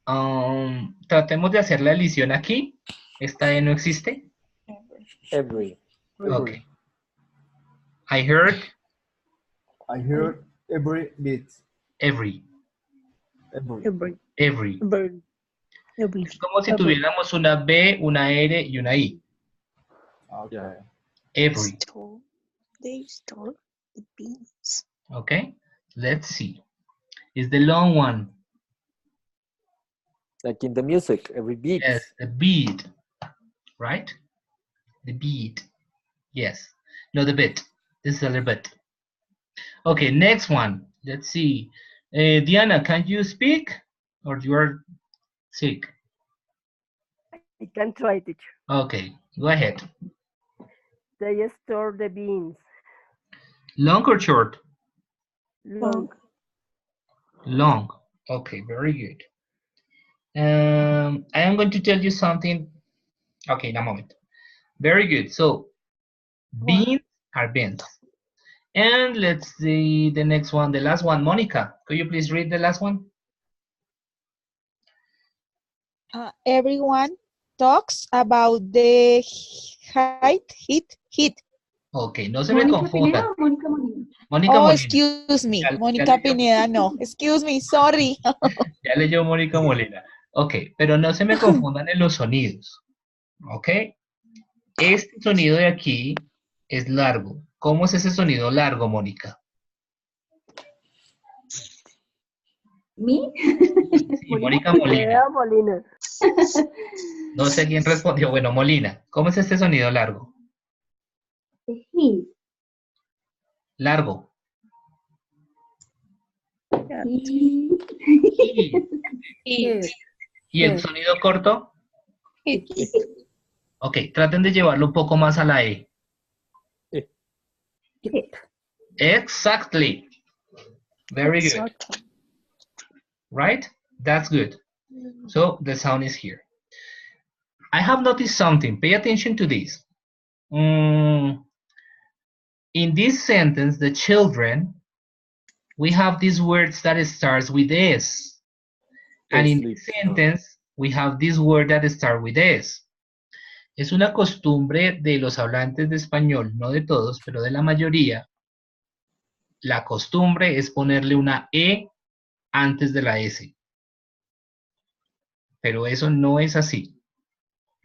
Tratemos de hacer la elisión aquí. Esta E no existe. Every. Okay. I heard Every bit. every. Every. Every. Es como si tuviéramos una B, una R y una I. Okay. Every. They stole the beans. Okay. Let's see. Is the long one. Like in the music, every beat. Yes, the beat. Right? The beat. Yes. No, the bit. This is a little bit. Okay, next one. Let's see. Diana, can you speak? Or you are sick? I can try, teacher. Okay, go ahead. They store the beans. Long or short? Long. Long. Okay, very good. I am going to tell you something. Okay, in a moment. Very good. So, beans are beans. And let's see the next one, the last one. Monica, could you please read the last one? Everyone talks about the heat. Okay, no se me confunda. Mónica Molina. Mónica Oh, Molina. excuse me. Ya Mónica leyó. Pineda, no. Excuse me, sorry. Ya leyó Mónica Molina. Ok, pero no se me confundan en los sonidos. Ok. Este sonido de aquí es largo. ¿Cómo es ese sonido largo, Mónica? ¿Mi? Sí, Mónica Molina. Molina. No sé quién respondió. Bueno, Molina. ¿Cómo es este sonido largo? Sí. Largo. Y... ¿Y el sonido corto? Ok, traten de llevarlo un poco más a la E. Exactly. Very good. Right? That's good. So the sound is here. I have noticed something. Pay attention to this. In this sentence, the children, we have these words that starts with S. And in this sentence, we have this word that starts with S. Es una costumbre de los hablantes de español, no de todos, pero de la mayoría. La costumbre es ponerle una E antes de la S. Pero eso no es así.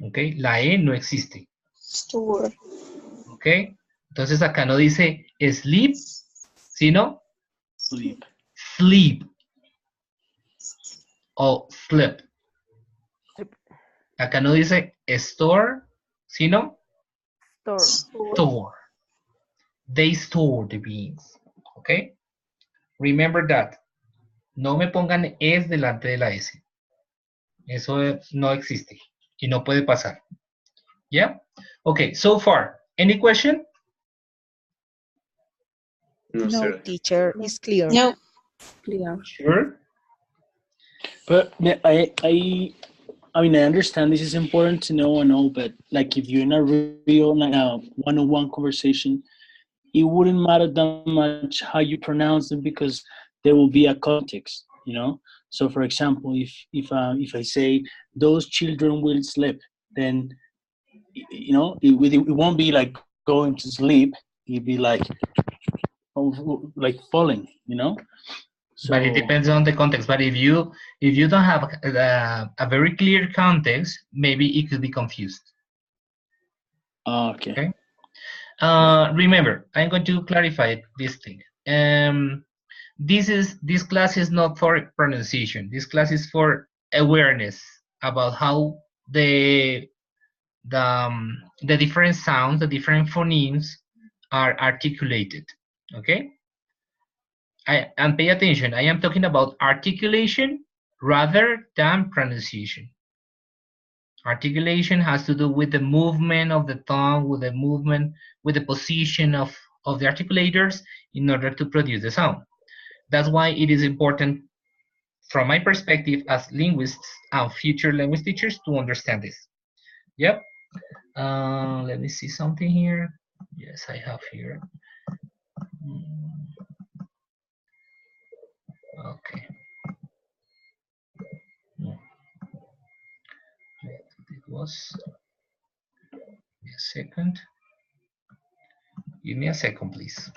¿Ok? La E no existe. Store. ¿Ok? Entonces acá no dice sleep, sino Sleep. sleep o slip. Acá no dice store, sino store. They store the beans. ¿Ok? Remember that. No me pongan es delante de la S. Eso no existe y no puede pasar. ¿Ya? Okay, so far. Any question? No, teacher, it's clear. No. Clear. Sure. But I mean, I understand this is important to know and all, but like if you're in a real one-on-one conversation, it wouldn't matter that much how you pronounce them because there will be a context, you know. So, for example, if I say those children will sleep, then you know it won't be like going to sleep. It'd be like falling, you know. So, but it depends on the context. But if you don't have a very clear context, maybe it could be confused. Okay. Remember, I'm going to clarify this thing. This class is not for pronunciation. This class is for awareness about how the different sounds, the different phonemes are articulated. Okay. And pay attention, I am talking about articulation rather than pronunciation. Articulation has to do with the movement of the tongue, with the movement, with the position of the articulators in order to produce the sound. That's why it is important, from my perspective as linguists and future language teachers, to understand this. Yep. Let me see something here. Yes, I have here. Okay. It was a second. Give me a second, please.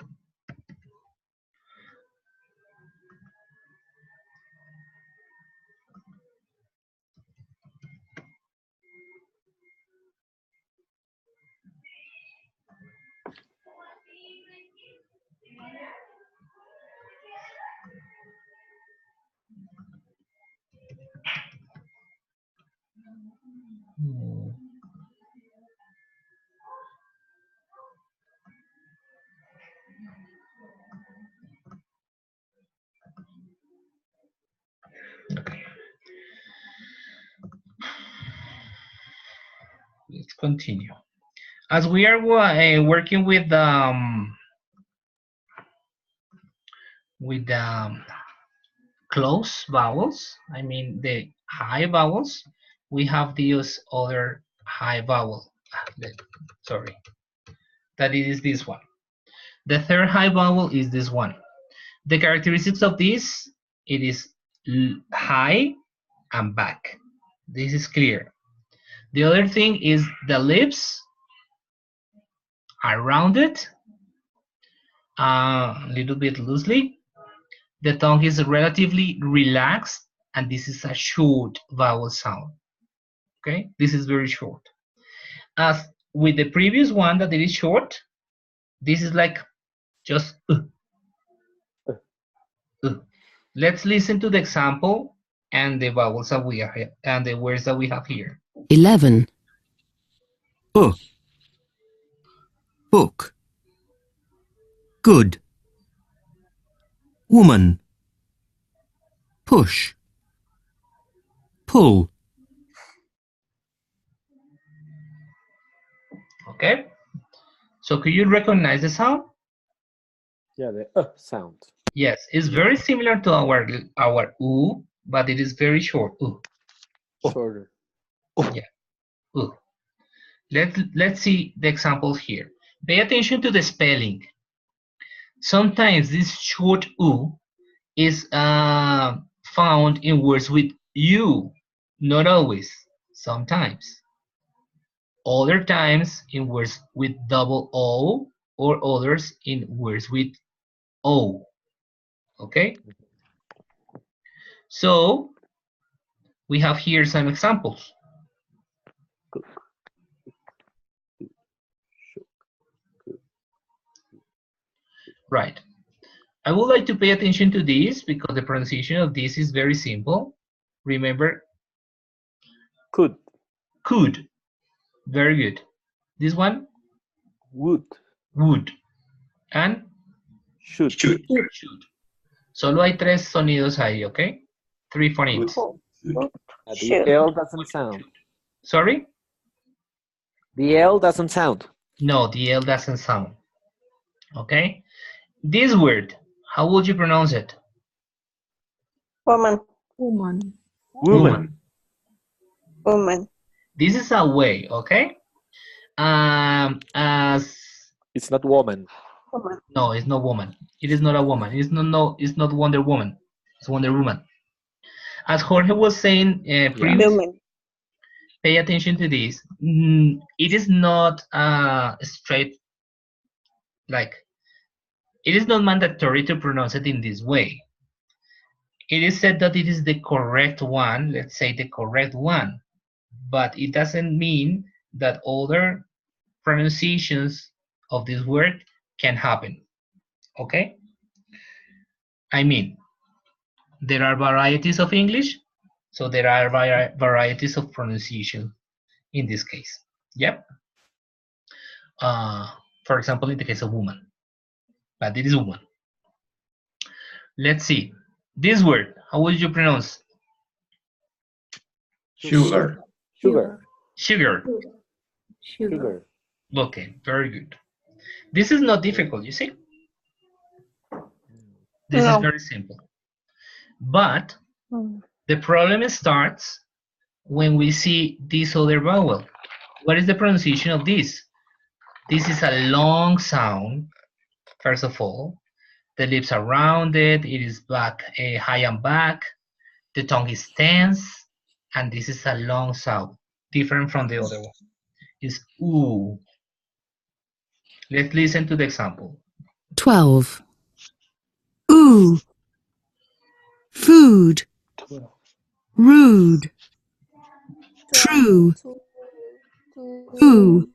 Okay. Let's continue. As we are working with close vowels, I mean the high vowels, we have these other high vowel. Sorry, that it is this one. The third high vowel is this one. The characteristics of this, it is high and back. This is clear. The other thing is the lips are rounded, a little bit loosely. The tongue is relatively relaxed, and this is a short vowel sound. Okay, this is very short. As with the previous one that it is short, this is like just Let's listen to the example and the vowels that we are and the words that we have here. 11. Book. Good. Woman. Push. Pull. Okay, so could you recognize the sound? Yeah, the sound. Yes, it's very similar to our U, but it is very short. Shorter. Yeah. Ooh. Let's see the examples here. Pay attention to the spelling. Sometimes this short U is found in words with U, not always, sometimes. Other times in words with double O, or others in words with O. Okay? So, we have here some examples. Right. I would like to pay attention to this because the pronunciation of this is very simple. Remember, Could. Could. Very good. This one? Would. Would. And? Should. Should. Solo hay tres sonidos ahí, ¿ok? 3 phonemes. The L doesn't sound. Sorry? The L doesn't sound. No, the L doesn't sound. Okay? This word, how would you pronounce it? Woman. Woman. Woman. Woman. This is a way, okay? As it's not woman. Woman. No, it's not woman. It is not a woman. It's not Wonder Woman. It's Wonder Woman. As Jorge was saying previously, pay attention to this. It is not straight, like, it is not mandatory to pronounce it in this way. It is said that it is the correct one, let's say the correct one, but it doesn't mean that other pronunciations of this word can happen, okay? I mean, there are varieties of English, so there are varieties of pronunciation in this case. Yep. For example, in the case of woman, but it is woman. Let's see. This word, how would you pronounce? Sugar. Sugar. Sugar. Sugar. Okay, very good. This is not difficult, you see? This is very simple. But the problem starts when we see this other vowel. What is the pronunciation of this? This is a long sound, first of all. The lips are rounded, it is black, high and back. The tongue is tense, and this is a long sound, different from the other one. It's ooh. Let's listen to the example. 12. Ooh. Food. Rude. True. Ooh.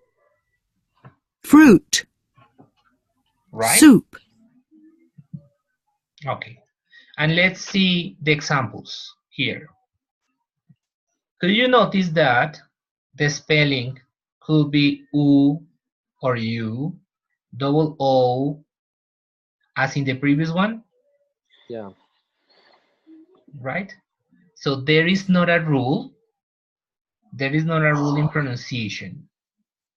Fruit. Right? Soup. Okay. And let's see the examples here. Could you notice that the spelling could be U or U, double O, as in the previous one? Yeah. Right? So there is not a rule. There is not a rule in pronunciation.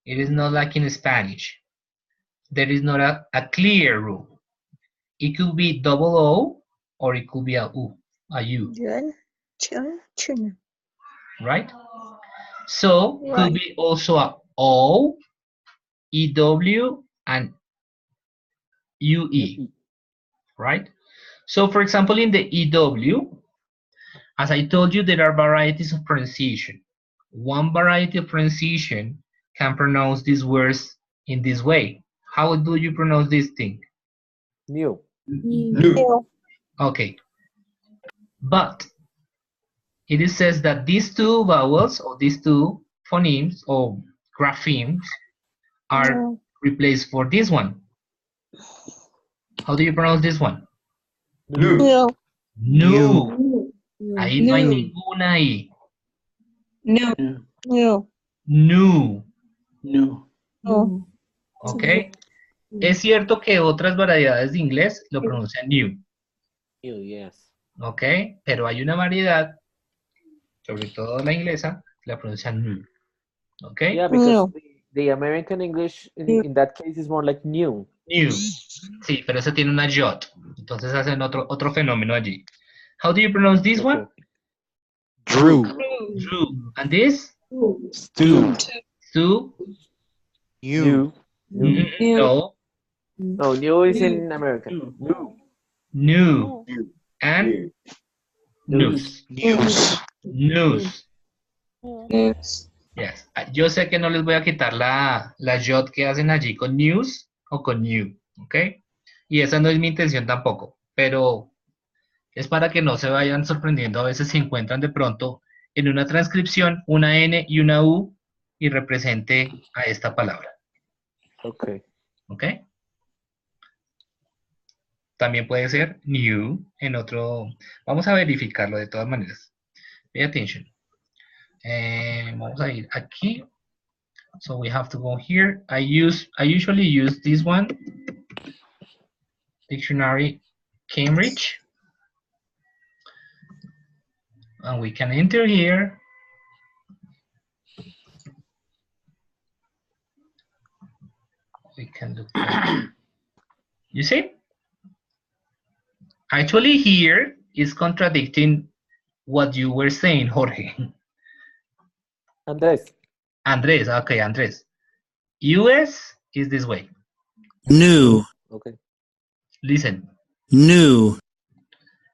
It is not like in Spanish. There is not a clear rule. It could be double O or it could be a U, a U. Right? So could be also a O, EW, and UE. Right? So for example, in the EW, as I told you, there are varieties of pronunciation. One variety of pronunciation can pronounce these words in this way. How do you pronounce this thing? New. New. Okay. But it says that these two vowels or these two phonemes or graphemes are replaced for this one. How do you pronounce this one? New. New. Ahí no hay ninguna I. No. No. New. No. No. ¿Ok? Es cierto que otras variedades de inglés lo pronuncian new. New, yes. ¿Ok? Pero hay una variedad, sobre todo la inglesa, que la pronuncian new. ¿Ok? Yeah, because the American English in that case is more like new. New. Sí, pero esa tiene una jot. Entonces hacen otro fenómeno allí. How do you pronounce this one? Drew. Drew. And this? Stew. Stew? New. No. No, new is in American. New. New. And news. News. News. Yes. Yo sé que no les voy a quitar la jot que hacen allí con news o con new, ¿ok? Y esa no es mi intención tampoco, pero es para que no se vayan sorprendiendo. A veces se encuentran de pronto en una transcripción una N y una U y represente a esta palabra. Ok. ¿Ok? También puede ser new en otro. Vamos a verificarlo de todas maneras. Pay attention. Vamos a ir aquí. So we have to go here. I usually use this one. Dictionary Cambridge. And we can enter here. We can look for. You see? Actually, here is contradicting what you were saying, Jorge. Andres. Andres, okay, Andres. US is this way. New. Okay. Listen. New.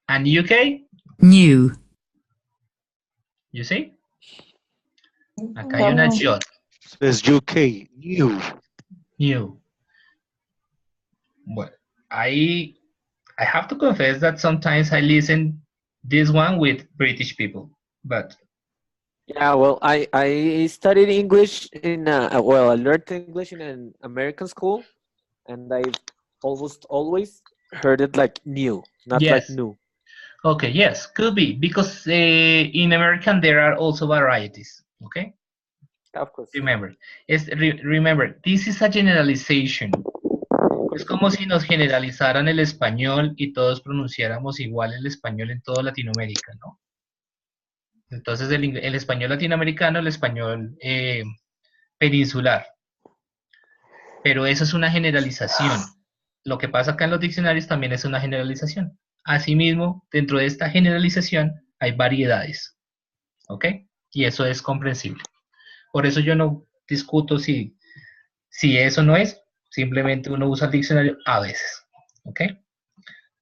And UK? New. You see? Acá hay una jot. Says UK. New. New. Well, I have to confess that sometimes I listen this one with British people, but yeah, well, I studied English in I learned English in an American school, and I've almost always heard it like new, not like new. Okay, yes, could be because in American there are also varieties. Okay. Of course. Remember, remember, this is a generalization. Es como si nos generalizaran el español y todos pronunciáramos igual el español en toda Latinoamérica, ¿no? Entonces el español latinoamericano, el español peninsular. Pero eso es una generalización. Lo que pasa acá en los diccionarios también es una generalización. Asimismo, dentro de esta generalización hay variedades. ¿Ok? Y eso es comprensible. Por eso yo no discuto si eso no es. Simplemente uno usa el diccionario a veces. ¿Ok?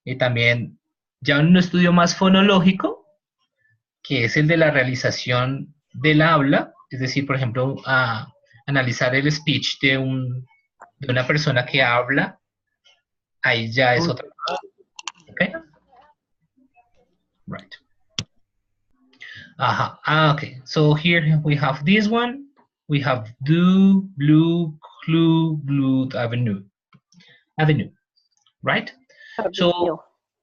Y también ya un estudio más fonológico, que es el de la realización del habla, es decir, por ejemplo, a analizar el speech de una persona que habla, ahí ya es otra cosa. ¿Ok? Right. Okay. So here we have this one. We have do, blue, clue, blue, avenue. Avenue. Right? So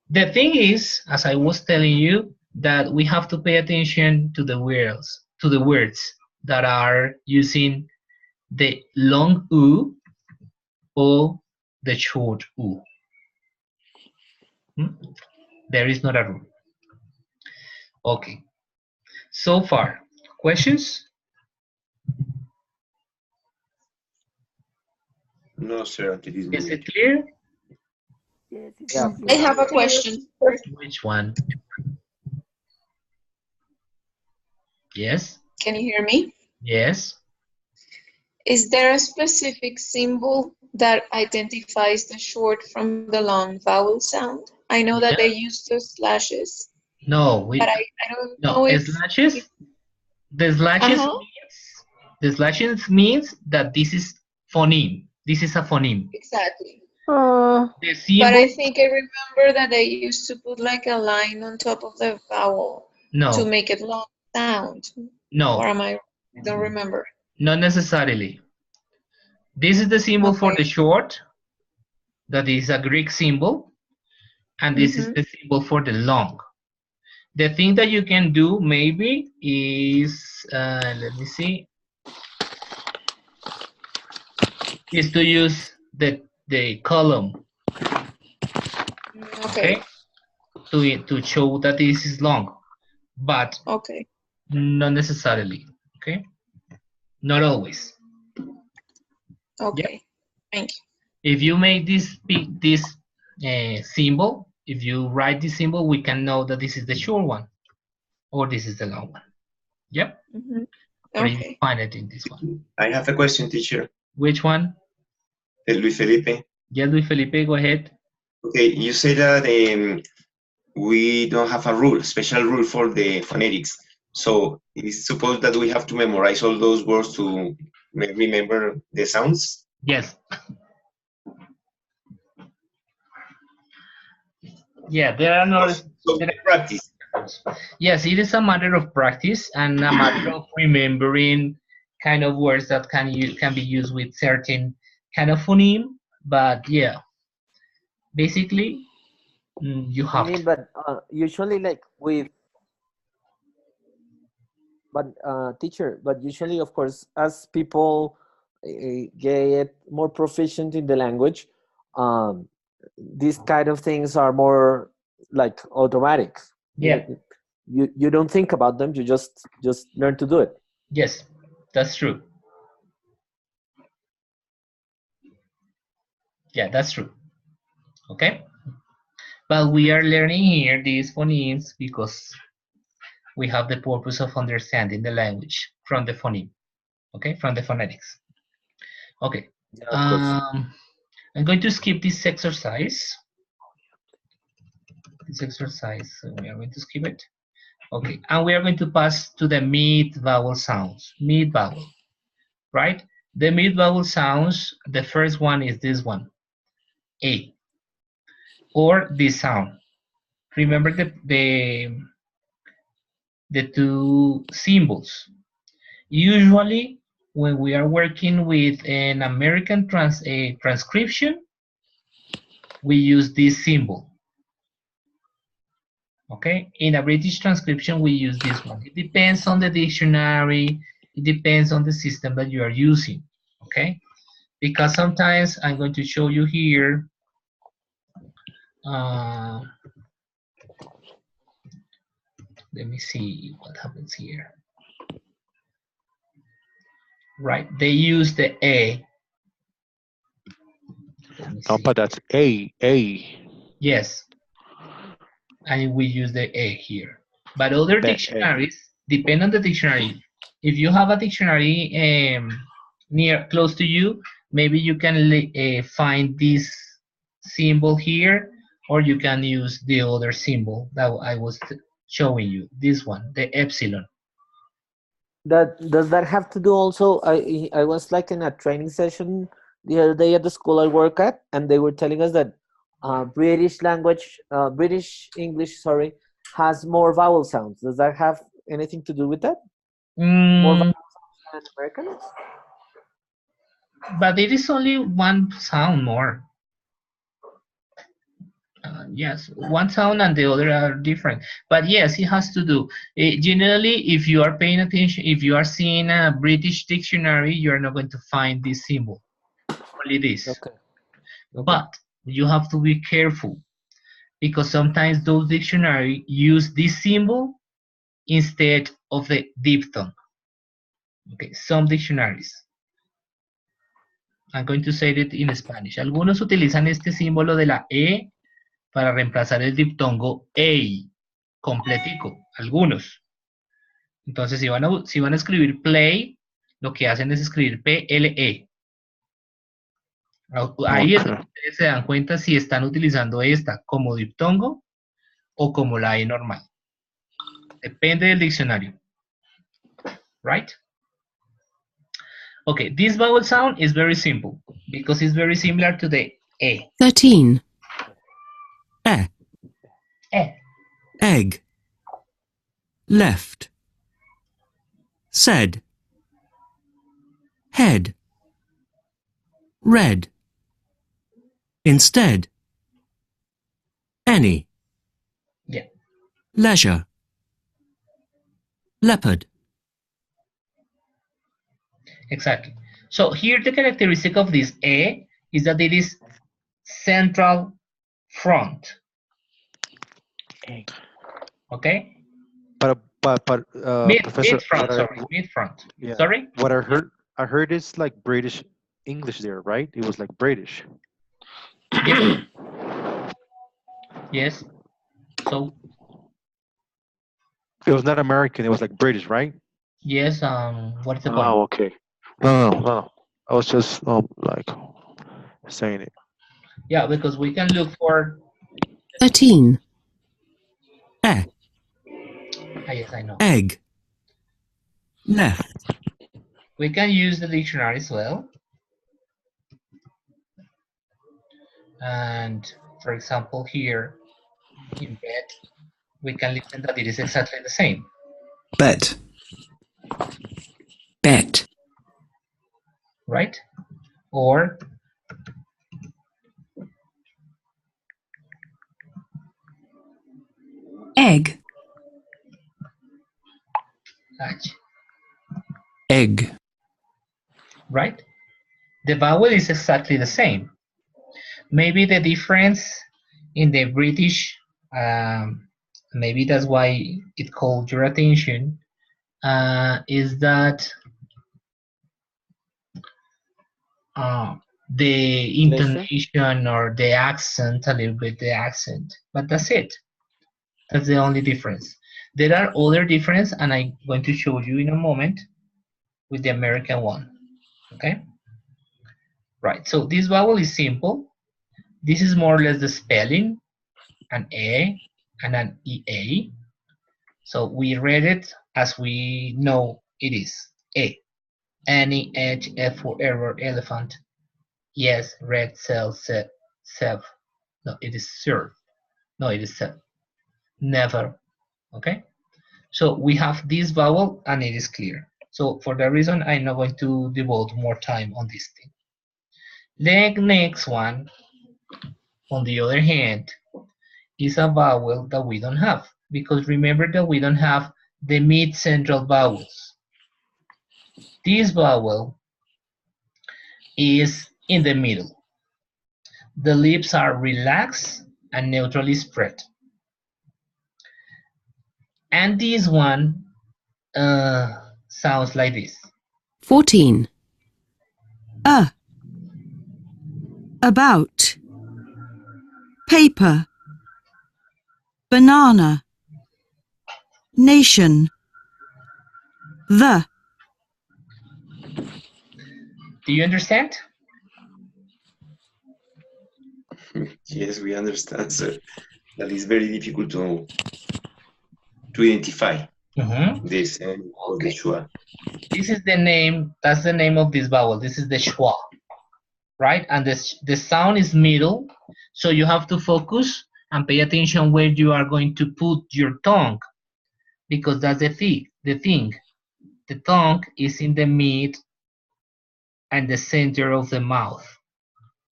the thing is, as I was telling you, that we have to pay attention to the words that are using the long U or the short U. There is not a rule. Okay. So far, questions? No, sir. Until this Is moment. it clear? Yes, Yeah. I have a question. Which one? Yes? Can you hear me? Yes. Is there a specific symbol that identifies the short from the long vowel sound? I know that they use the slashes. No, but I don't know if slashes. The slashes means that this is phoneme. This is a phoneme. Exactly. The symbol, but I think I remember that they used to put like a line on top of the vowel to make it long sound. No. Or am I don't remember. Not necessarily. This is the symbol for the short. That is a Greek symbol. And this is the symbol for the long. The thing that you can do maybe is, let me see, is to use the column. Okay. To show that this is long, but not necessarily. Okay. Not always. Okay. Yep. Thank you. If you make this symbol, if you write this symbol, we can know that this is the short one or this is the long one. Yep. Or if you Okay. find it in this one. I have a question, teacher. Which one? Luis Felipe. Yes, Luis Felipe, go ahead. Okay, you say that we don't have a rule, special rule for the phonetics. So it's supposed that we have to memorize all those words to remember the sounds? Yes. Yeah, there are no. So practice. Yes, it is a matter of practice and a matter of remembering kind of words that can be used with certain kind of phoneme. But yeah, basically, you I have mean, to. but usually like with, but teacher, but usually, of course, as people get more proficient in the language, um, these kind of things are more like automatic. Yeah. You don't think about them. You just learn to do it. Yes, that's true. Yeah, that's true. Okay. But we are learning here these phonemes because we have the purpose of understanding the language from the phoneme. Okay, from the phonetics. Okay. Yeah, of course. I'm going to skip this exercise. So we are going to skip it. Okay, and we are going to pass to the mid vowel sounds. Mid vowel, right? The mid vowel sounds, the first one is this one, A, or this sound. Remember the two symbols. Usually, when we are working with an American transcription, we use this symbol. Okay, in a British transcription, we use this one. It depends on the dictionary. It depends on the system that you are using. Okay, because sometimes I'm going to show you here. Let me see what happens here. Right, they use the A. No, but that's A. Yes, and we use the A here. But other The A. dictionaries depend on the dictionary. If you have a dictionary close to you, maybe you can find this symbol here, or you can use the other symbol that I was showing you. This one, the epsilon. Does that have to do also? I was like in a training session the other day at the school I work at, and they were telling us that British English, sorry, has more vowel sounds. Does that have anything to do with that? More vowel sounds than Americans? But it is only one sound more. Yes, one sound and the other are different. But yes, it has to do. Generally, if you are paying attention, if you are seeing a British dictionary, you are not going to find this symbol. Only this. Okay. But you have to be careful because sometimes those dictionaries use this symbol instead of the diphthong. Okay, some dictionaries. I'm going to say it in Spanish. Algunos utilizan este símbolo de la E para reemplazar el diptongo EI, completico, algunos. Entonces, si van a escribir play, lo que hacen es escribir PLE. Ahí es donde ustedes se dan cuenta si están utilizando esta como diptongo o como la E normal. Depende del diccionario. Right? Okay, this vowel sound is very simple because it's very similar to the E. 13. E. Egg. Left. Said. Head. Red. Instead. Any. Yeah. Leisure. Leopard. Exactly. So here the characteristic of this E is that it is central front. Okay? But Professor, mid-front, sorry, mid-front. Yeah. Sorry? What I heard is like British English there, right? It was like British. Yes. Yes. So it was not American. It was like British, right? Yes, what is the point? Oh, okay. No. I was just like saying it. Yeah, because we can look for 13. yes, I know. Egg. Left. We can use the dictionary as well. And for example, here in bed, we can listen that it is exactly the same. Bet. Bet. Right? Or Egg. H, Egg. right? The vowel is exactly the same. Maybe the difference in the British, maybe that's why it called your attention, is that the Pleasure. intonation or the accent, a little bit the accent, but that's it. That's the only difference. There are other differences, and I'm going to show you in a moment with the American one. Okay? Right, so this vowel is simple. This is more or less the spelling, an A and an EA. So we read it as we know it is. A. N-E-H, F for error, elephant. Yes, red cell, self. No, it is serve. No, it is self. Never. Okay? So we have this vowel and it is clear. So for that reason, I'm not going to devote more time on this thing. The next one, on the other hand, is a vowel that we don't have. Because remember that we don't have the mid-central vowels. This vowel is in the middle. The lips are relaxed and neutrally spread. And this one sounds like this. 14. About. Paper. Banana. Nation. The. Do you understand? Yes, we understand, sir. That is very difficult to identify this of the schwa. This is the name, that's the name of this vowel. This is the schwa, right? And the sound is middle, so you have to focus and pay attention where you are going to put your tongue, because that's the thing. The tongue is in the mid and the center of the mouth.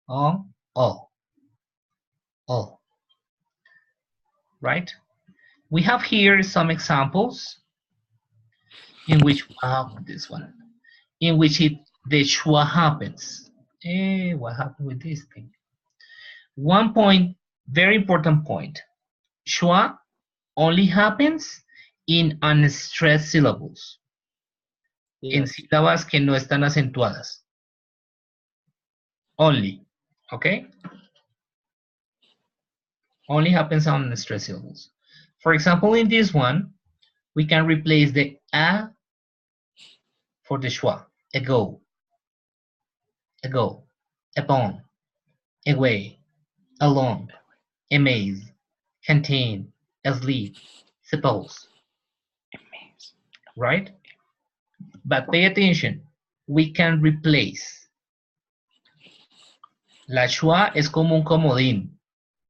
Oh, oh, oh, right? We have here some examples in which, this one, in which the schwa happens. What happened with this thing? One point, very important point. Schwa only happens in unstressed syllables. En Yes. sílabas que no están acentuadas. Only. Okay? Only happens on unstressed syllables. For example, in this one, we can replace the a for the schwa. Ago. Ago. Upon. Away. Along. Amaze. Contain. Asleep. Suppose. Right? But pay attention. We can replace. La schwa es como un comodín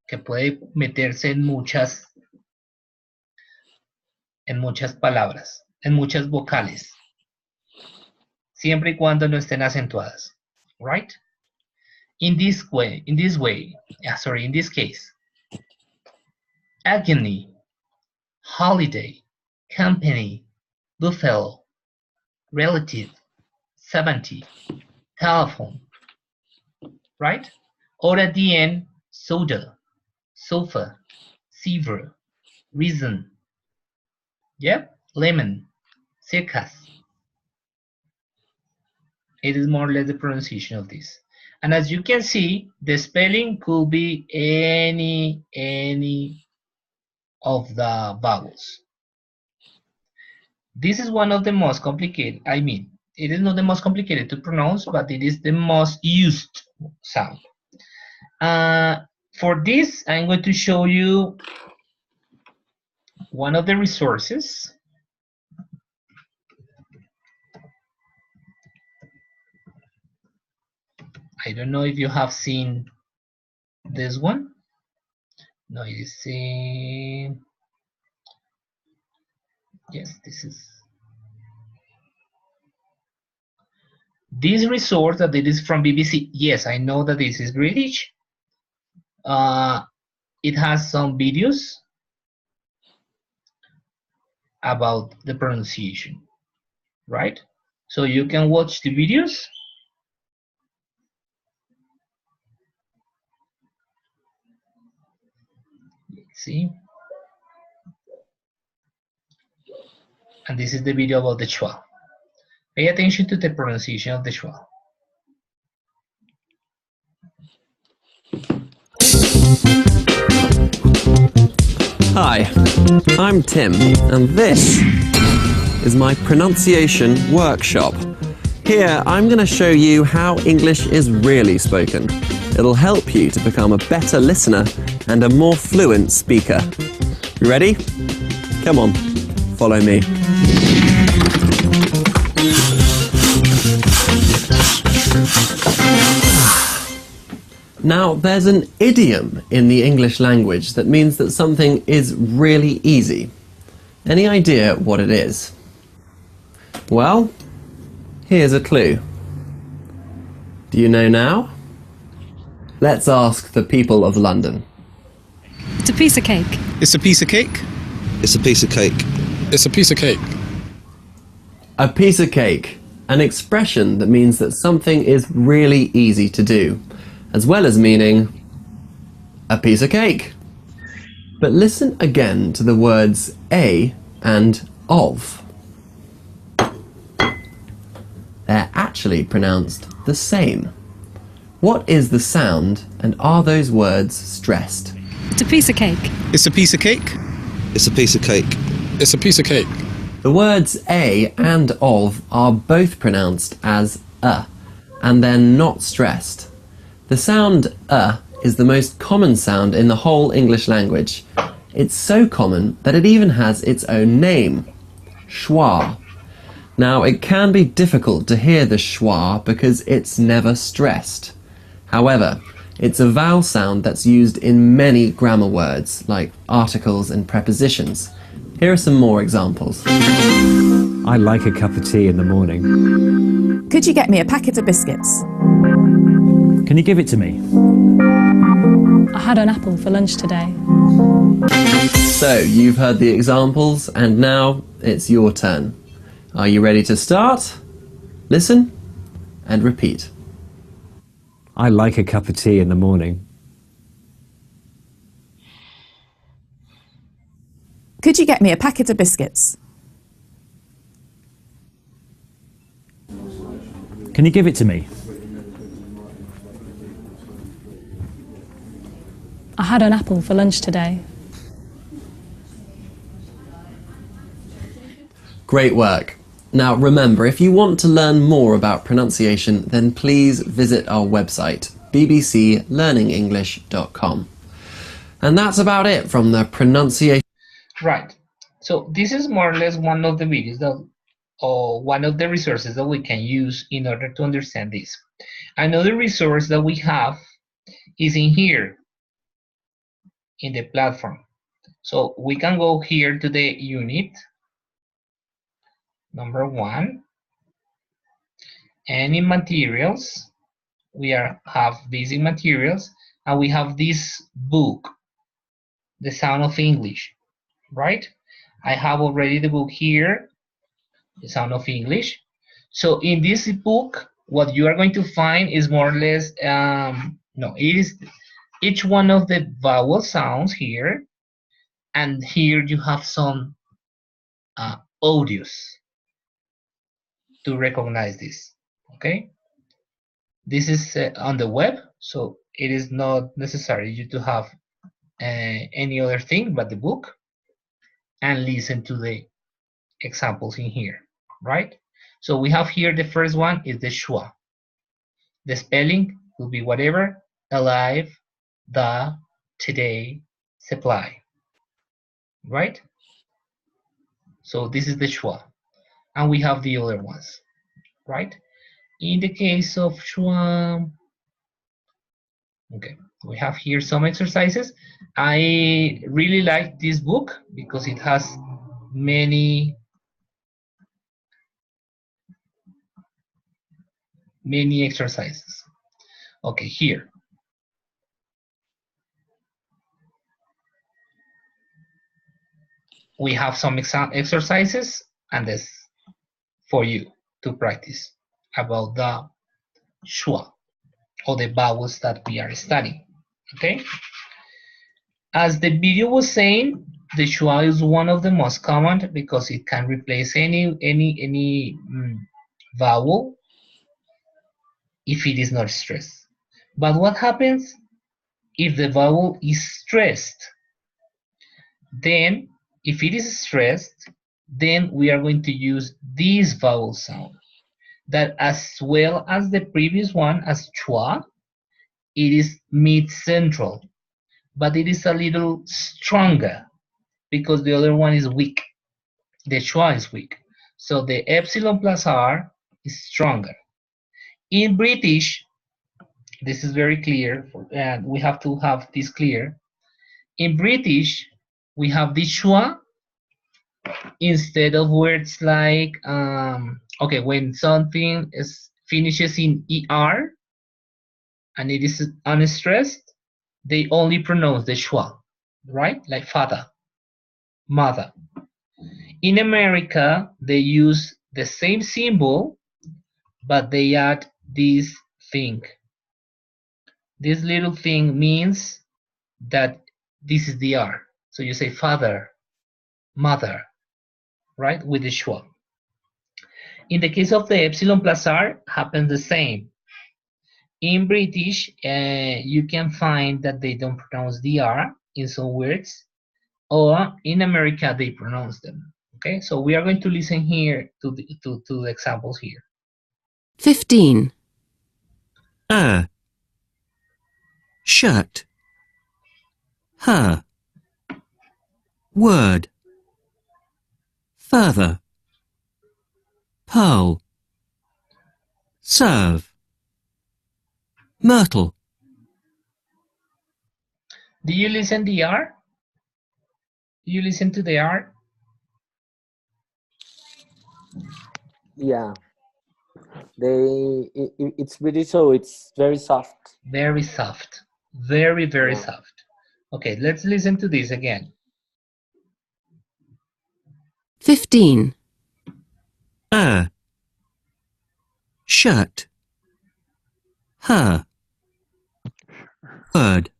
que puede meterse en muchas palabras, en muchas vocales, siempre y cuando no estén acentuadas, right? In this case, agony, holiday, company, buffalo, relative, 70, telephone, right? Or at the end, soda, sofa, silver, reason, yep, lemon, circus. It is more or less the pronunciation of this. And as you can see, the spelling could be any of the vowels. This is one of the most complicated, I mean, it is not the most complicated to pronounce, but it is the most used sound. For this, I'm going to show you one of the resources. I don't know if you have seen this one. No, you see. Yes, this is. This resource that it is from BBC. Yes, I know that this is British. It has some videos about the pronunciation, right? So you can watch the videos. Let's see. And this is the video about the schwa. Pay attention to the pronunciation of the schwa. Hi, I'm Tim, and this is my pronunciation workshop. Here, I'm going to show you how English is really spoken. It'll help you to become a better listener and a more fluent speaker. You ready? Come on, follow me. Now, there's an idiom in the English language that means that something is really easy. Any idea what it is? Well, here's a clue. Do you know now? Let's ask the people of London. It's a piece of cake. It's a piece of cake. It's a piece of cake. It's a piece of cake. A piece of cake, an expression that means that something is really easy to do, as well as meaning a piece of cake. But listen again to the words a and of. They're actually pronounced the same. What is the sound, and are those words stressed? It's a piece of cake. It's a piece of cake. It's a piece of cake. It's a piece of cake. The words a and of are both pronounced as and they're not stressed. The sound is the most common sound in the whole English language. It's so common that it even has its own name, schwa. Now, it can be difficult to hear the schwa because it's never stressed. However, it's a vowel sound that's used in many grammar words, like articles and prepositions. Here are some more examples. I like a cup of tea in the morning. Could you get me a packet of biscuits? Can you give it to me? I had an apple for lunch today. So, you've heard the examples, and now it's your turn. Are you ready to start? Listen and repeat. I like a cup of tea in the morning. Could you get me a packet of biscuits? Can you give it to me? I had an apple for lunch today. Great work. Now remember, if you want to learn more about pronunciation, then please visit our website, bbclearningenglish.com. And that's about it from the pronunciation. Right. So this is more or less one of the videos that, or one of the resources that we can use in order to understand this. Another resource that we have is in here, in the platform. So we can go here to the unit, number 1, and in materials, we have basic materials, and we have this book, The Sound of English, right? I have already the book here, The Sound of English. So in this book, what you are going to find is more or less, it is each one of the vowel sounds here, and here you have some audios to recognize this, okay? This is on the web, so it is not necessary you to have any other thing but the book and listen to the examples in here, right? So we have here the first one is the schwa. The spelling will be whatever, alive, the, today, supply, right? So this is the schwa. And we have the other ones, right? In the case of schwa, okay, we have here some exercises. I really like this book because it has many exercises. Okay, here. We have some exercises and this for you to practice about the schwa or the vowels that we are studying. Okay? As the video was saying, the schwa is one of the most common because it can replace any vowel if it is not stressed. But what happens if the vowel is stressed? Then, if it is stressed, then we are going to use this vowel sound. That as well as the previous one, as schwa, it is mid-central, but it is a little stronger because the other one is weak. The schwa is weak. So the epsilon plus R is stronger. In British, this is very clear, and we have to have this clear. In British, we have the schwa instead of words like, okay, when something finishes in ER and it is unstressed, they only pronounce the schwa, right? Like father, mother. In America, they use the same symbol, but they add this thing. This little thing means that this is the R. So you say father, mother, right, with the schwa. In the case of the epsilon plus R, happens the same. In British, you can find that they don't pronounce the R in some words, or in America, they pronounce them. Okay, so we are going to listen here to the examples here. 15. Shirt. Her. Word. Further. Pearl. Serve. Myrtle. Do you listen the R? Do you listen to the R? Yeah. It's British, so it's very soft. Very soft. Very, very Yeah. soft. Okay, let's listen to this again. 15. Shirt. Her. Word.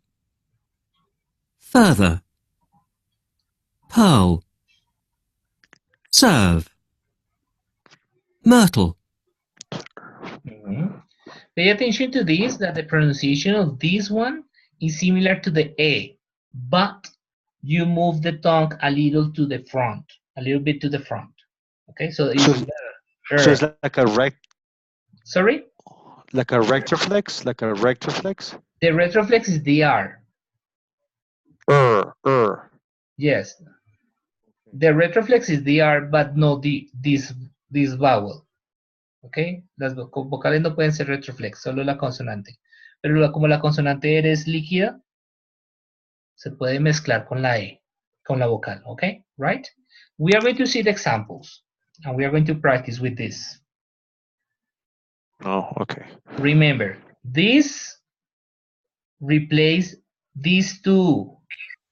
Further. Pearl. Serve. Myrtle. Pay attention to this, that the pronunciation of this one is similar to the A, but you move the tongue a little to the front, a little bit to the front. Okay, so it's So it's like a Sorry? Like a retroflex? Like a retroflex? The retroflex is the R. Yes. The retroflex is the R, but no this vowel. ¿Ok? Las vocales no pueden ser retroflex, solo la consonante. Pero como la consonante es líquida, se puede mezclar con la E, con la vocal. ¿Ok? Right? We are going to see the examples, and we are going to practice with this. Oh, okay. Remember, this replace these two,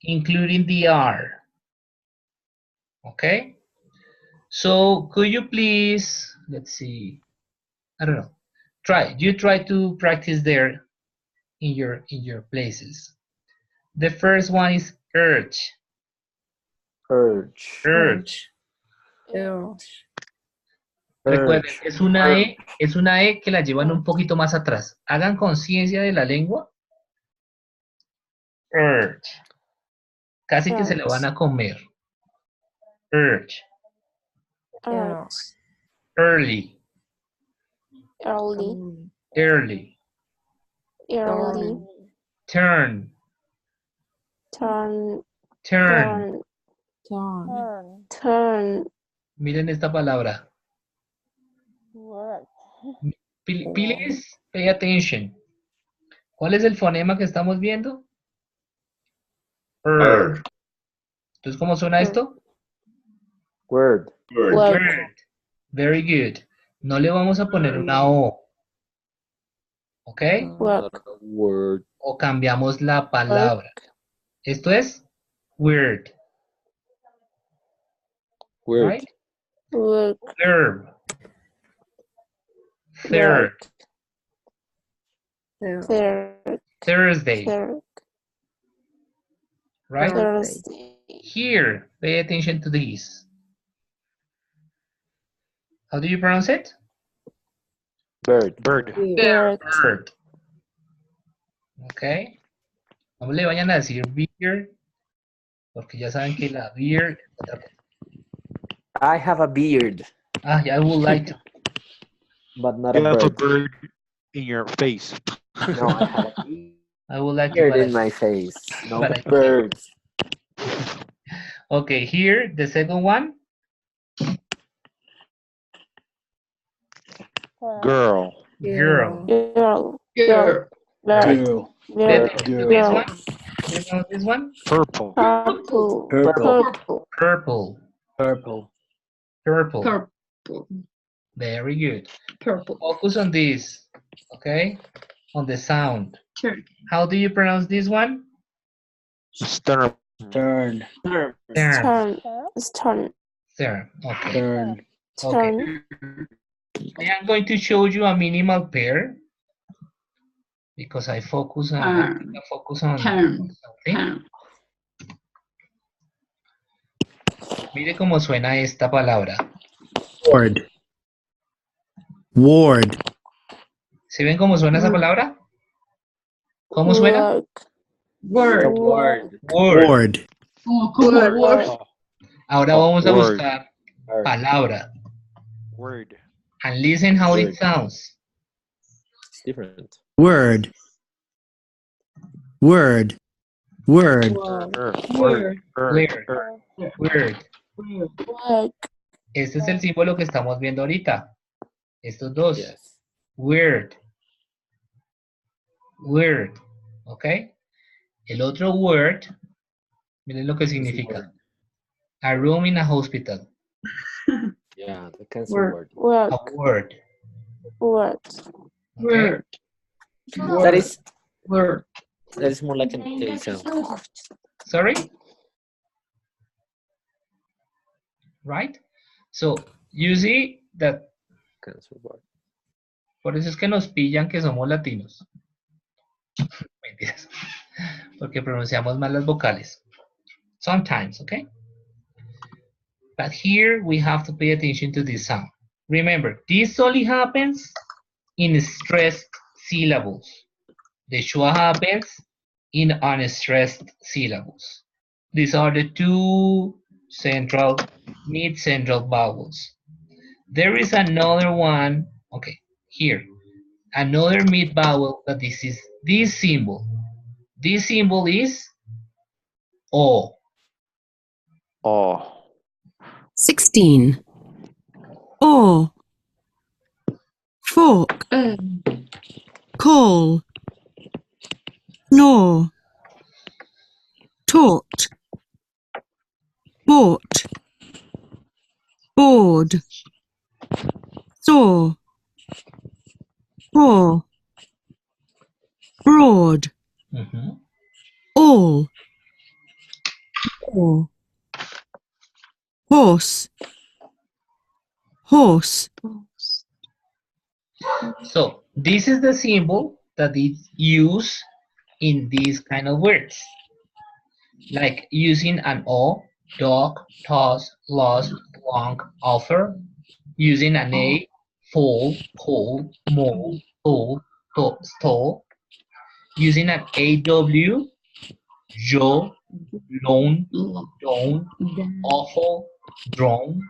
including the R. Okay? So could you please, let's see, I don't know. You try to practice there in your places. The first one is urge. Urge. Urge. Recuerden, Urge. es una E que la llevan un poquito más atrás. Hagan conciencia de la lengua. Urge. Casi que se la van a comer. Urge. Early. Early. Early. Early. Turn. Turn. Turn. Turn. Miren esta palabra. Please pay attention. ¿Cuál es el fonema que estamos viendo? Er. Entonces, ¿cómo suena esto? Word. Word. Very good. No le vamos a poner una O. ¿Ok? Word. O cambiamos la palabra. Esto es word. Word. Right? Verb. Third. Thursday. Right? Thursday. Here, pay attention to this. How do you pronounce it? Bird. Bird. Bird. Ok. No le vayan a decir beer, porque ya saben que la beer. I have a beard. Ah, I would like to. But not You a have a bird. bird in your face. No, I have a I would like to. beard But in my face. No but I can't. birds. Okay, here, the second one. Girl. Girl. Girl. Girl. Right. Girl. This one. Do you know this one? Purple. Purple. Purple. Purple. Purple. Purple. Purple. Very good. Purple. Focus on this. Okay? On the sound. Sure. How do you pronounce this one? Stern. Turn. Turn. Turn. Turn. Turn. Okay. Turn. Okay. I am going to show you a minimal pair because I focus on Turn. something. Mire cómo suena esta palabra. Ward. Ward. ¿Sí ven cómo suena esa palabra? ¿Cómo suena? Word. Word. Ward. Como word. Ahora vamos a Word. buscar palabra. Word. And listen how it Word. sounds. It's different. Word. Word. Word. Word. Este es el símbolo que estamos viendo ahorita. Estos dos. Yes. Word. Word. ¿Ok? El otro word, miren lo que significa. A room in a hospital. Yeah, the cancel word. A word. Word. Okay? That is Word. that is more like an A sound. Sorry? Right? So, you see that. Cancel word. Por eso es que nos pillan que somos latinos. Mentiras. Porque pronunciamos mal las vocales. Sometimes, okay? But here we have to pay attention to this sound. Remember, this only happens in stressed syllables. The schwa happens in unstressed syllables. These are the two central, mid-central vowels. There is another one, okay, here. Another mid vowel that this is this symbol. This symbol is O. Oh. 16. Or. Fork. Call. Snore. Taught. Bought. Board. Saw. Pour. Broad. All. Or. Horse. Horse. So this is the symbol that is used in these kind of words. Like using an O, dog, toss, lost, long, offer. Using an A, fall, call, mold, told, stole. Using an AW, Joe, loan, down, awful, drawn.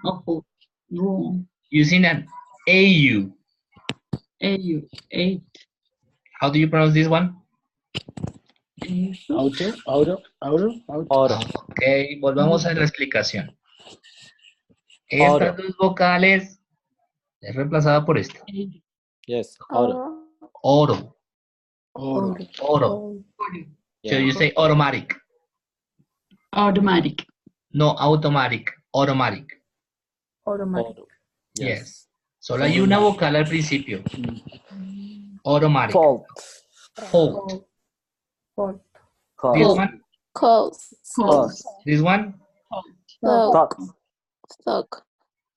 Room. Using an AU. AU. A. How do you pronounce this one? Auto. Ok, volvamos a la explicación. Oro. Estas dos vocales es reemplazada por esta. Yes, oro. Oro. Oro. Oro. So Yeah. you say automatic. Automatic. No automatic. Automatic. Automatic. Yes. Solo hay una vocal al principio. Automatic. Fault. Fault. Fault. This Cause. one. Cause. Cause. This one. Thug. Thug.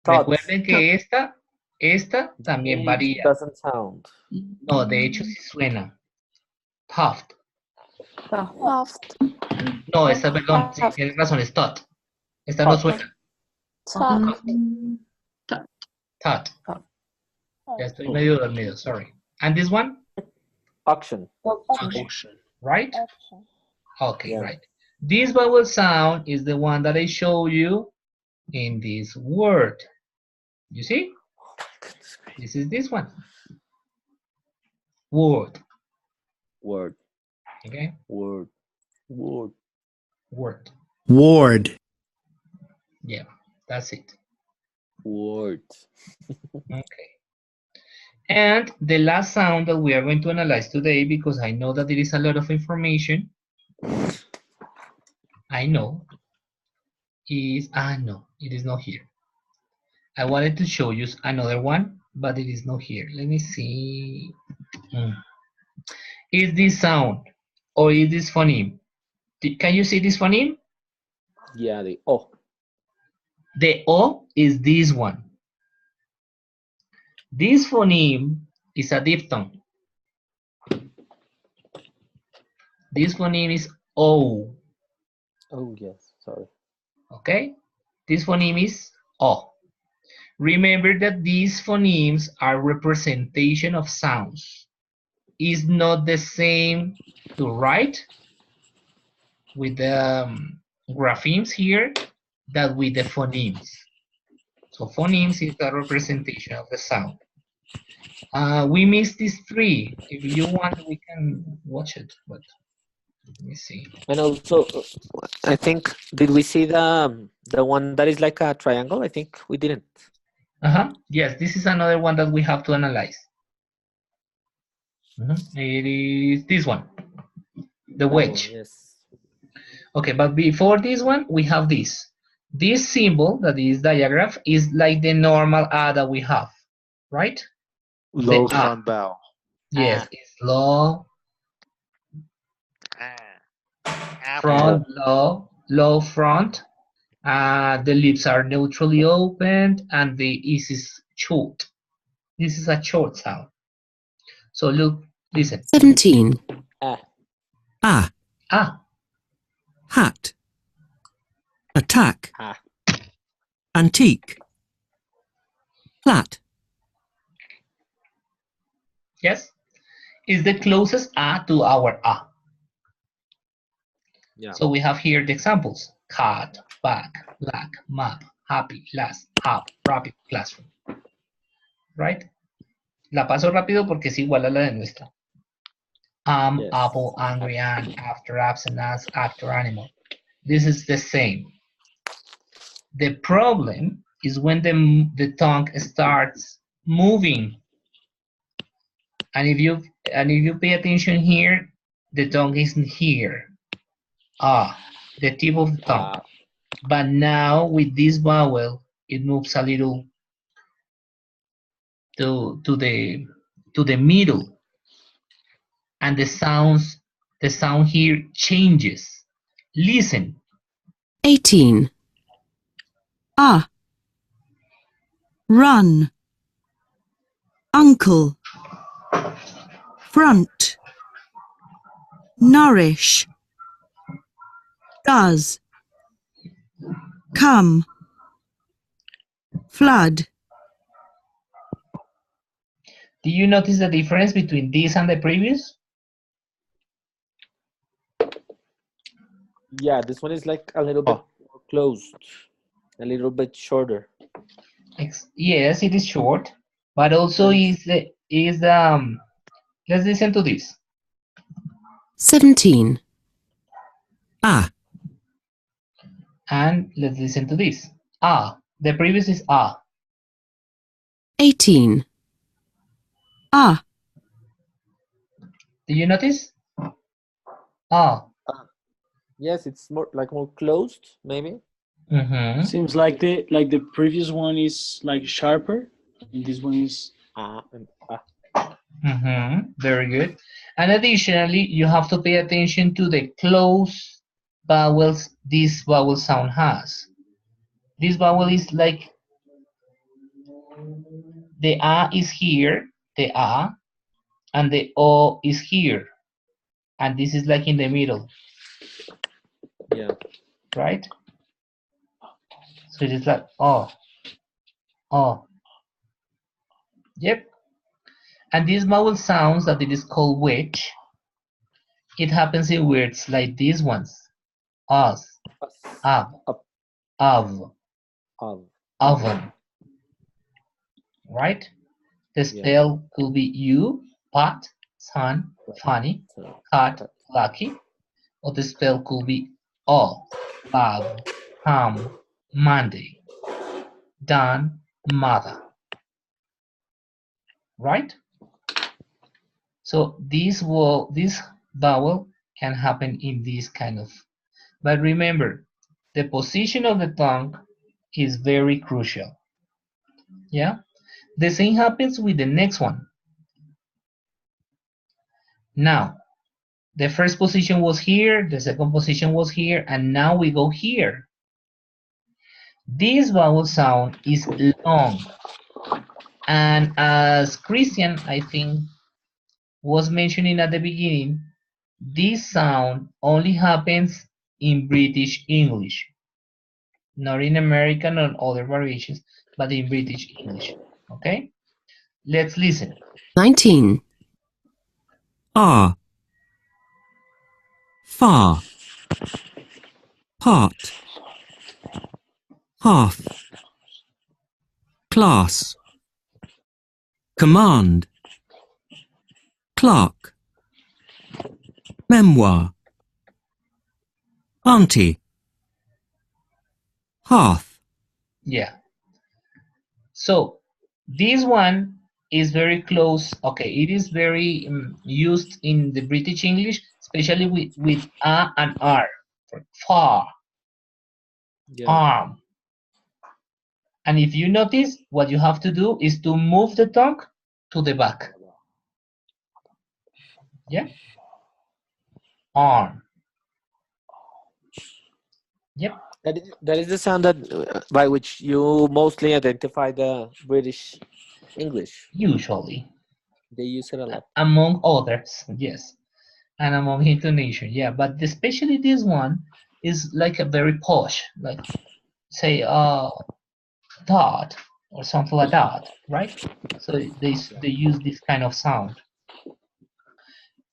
Recuerden que esta también It varía. doesn't sound. No, de hecho sí suena. Tuft. Soft. No, esta, perdón, sí, tienes razón, es tot. Esta no suena. Tuck. Tot. Ya estoy medio dormido, sorry. And this one? Auction. Auction. Right? Okay, Yeah. right. This vowel sound is the one that I show you in this word. You see? This is this one. Word. Word. Okay? Word. Word. Word. Ward. Yeah, that's it. Word. Okay. And the last sound that we are going to analyze today, because I know that it is a lot of information, I know, is, no, it is not here. I wanted to show you another one, but it is not here. Let me see. Is this sound or is this phoneme? Can you see this phoneme? Yeah, the O. The O is this one. This phoneme is a diphthong. This phoneme is O. Oh, yes, sorry. Okay? This phoneme is O. Remember that these phonemes are representation of sounds. It's not the same to write with the graphemes here that with the phonemes. So phonemes is the representation of the sound. We missed these three. If you want, we can watch it, but let me see. And also, I think, did we see the one that is like a triangle? I think we didn't. Yes, this is another one that we have to analyze. It is this one, the wedge. Yes. Okay, but before this one, we have this. This symbol that is diagraph is like the normal A that we have, right? Low The A. front bow. Yes, it's low. Front, low front. The lips are neutrally opened and the is short. This is a short sound. So look, listen. 17. Ah. Ah. Ah. Hat. Attack. Ah. Antique. Flat. Yes, is the closest A to our A. Yeah. So we have here the examples: cat, bag, black, map, happy, last, hub, rapid, classroom. Right? La paso rápido porque es igual a la de nuestra. Yes. Apple, angry, and after, absent, as, actor, animal. This is the same. The problem is when the tongue starts moving. And if you pay attention here, the tongue isn't here. The tip of the tongue. But now with this vowel, it moves a little to the middle, and the sound here changes. Listen. 18. Run. Uncle. Front. Nourish. Does. Come. Flood. Do you notice the difference between this and the previous? Yeah, this one is like a little bit more closed, a little bit shorter. Yes, it is short, but also is let's listen to this. 17. Ah. And let's listen to this. Ah. The previous is ah. 18. Ah. Do you notice? Ah. Yes, it's more closed, maybe. Mm-hmm. Seems like the previous one is like sharper, and this one is And Mm-hmm. Very good. And additionally, you have to pay attention to the close vowels this vowel sound has. This vowel is like the A is here, the A, and the O is here. And this is like in the middle. Yeah. Right? So it is like oh. Oh. Yep. And this vowel sounds that it is called wedge. It happens in words like these ones. Us, ab, of, oven. Right? The spell could be you, pot, sun, funny, cat, lucky. Or the spell could be all, love, ham, Monday, done, mother. Right? So this vowel can happen in this kind of. But remember, the position of the tongue is very crucial. Yeah? The same happens with the next one. Now, the first position was here, the second position was here, and now we go here. This vowel sound is long. And as Christian, I think, was mentioning at the beginning, this sound only happens in British English. Not in American or other variations, but in British English. Okay? Let's listen. 19. Ah. Far. Part. Half. Class. Command. Clerk. Memoir. Auntie. Hearth. Yeah. So this one is very close. Okay, it is very used in the British English, especially with a and r. For far, arm. And if you notice, what you have to do is to move the tongue to the back. Yeah. Arm. Yep. That is the sound that by which you mostly identify the British English. Usually. They use it a lot. Among others, yes. And among intonation, yeah. But especially this one is like a very posh, like say dot or something like that, right? So they use this kind of sound.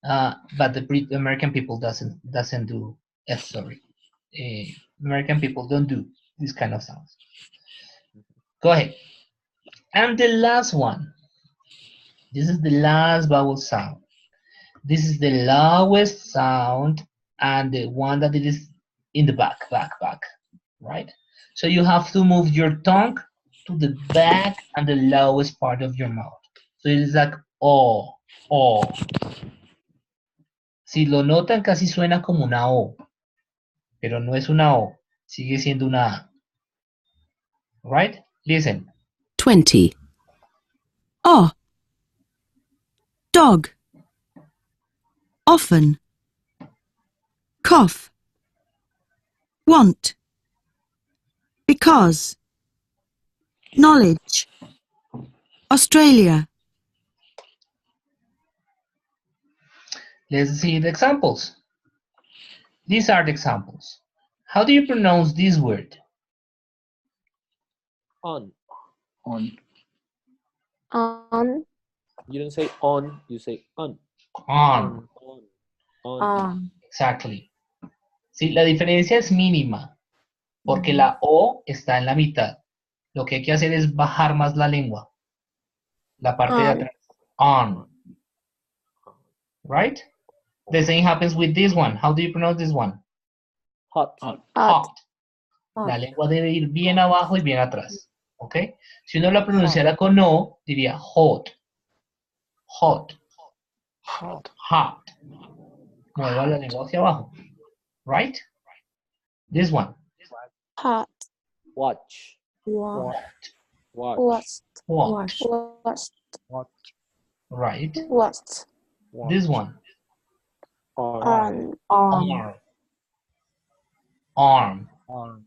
But the American people doesn't do. Sorry, American people don't do this kind of sounds. Go ahead. And the last one. This is the last vowel sound. This is the lowest sound and the one that it is in the back, right? So you have to move your tongue to the back and the lowest part of your mouth. So it is like oh, oh. Si lo notan, casi suena como una O, pero no es una O, sigue siendo una A. Right? Listen. 20. Oh. Dog. Often. Cough. Want. Because. Knowledge. Australia. Let's see the examples. These are the examples. How do you pronounce this word? On. On. On. You don't say on, you say on. On. On. Exactly. Sí, la diferencia es mínima, porque la O está en la mitad. lo que hay que hacer es bajar más la lengua. La parte de On. atrás. On. Right? The same happens with this one. How do you pronounce this one? Hot. Hot. Hot. La Hot. lengua debe ir bien abajo y bien atrás. ¿Ok? Si uno la pronunciara con O, diría hot. Hot. Hot. Hot. Mueva la lengua hacia abajo. Right? This one. Hot. Watch. Wash. Watch. Washed. What? Washed. Watch. Right? Washed. This one. Arm. Arm. Arm. Arm.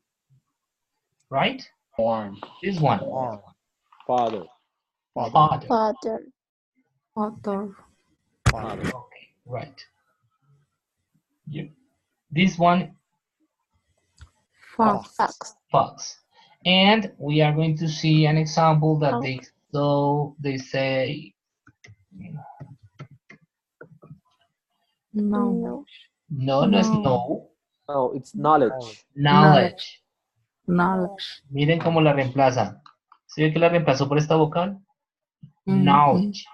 Right? Arm. This one. Arm. Father. Father. Father. Author. Okay, right. This one, Fox. Fox. fox. And we are going to see an example that they say No. no es no. No, it's knowledge. Knowledge. Knowledge. Miren cómo la reemplaza. ¿Se ve que la reemplazó por esta vocal? Knowledge.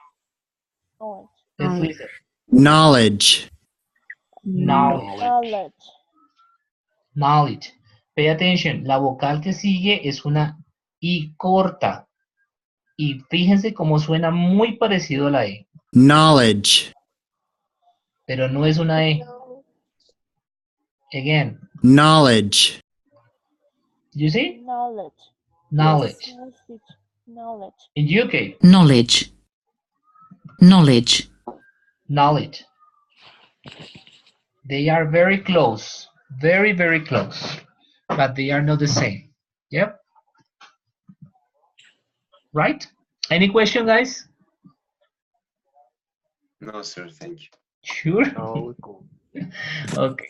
Let's listen. Knowledge. Knowledge. Knowledge. Pay attention. La vocal que sigue es una I corta. Y fíjense cómo suena muy parecido a la E. Knowledge. Pero no es una E. Again. Knowledge. You see? Knowledge. Knowledge. Yes. Knowledge. In UK. Knowledge. Knowledge. Knowledge. They are very close. Very, very close. But they are not the same. Yep. Right? Any question, guys? No, sir, thank you. Sure? No, cool. Okay.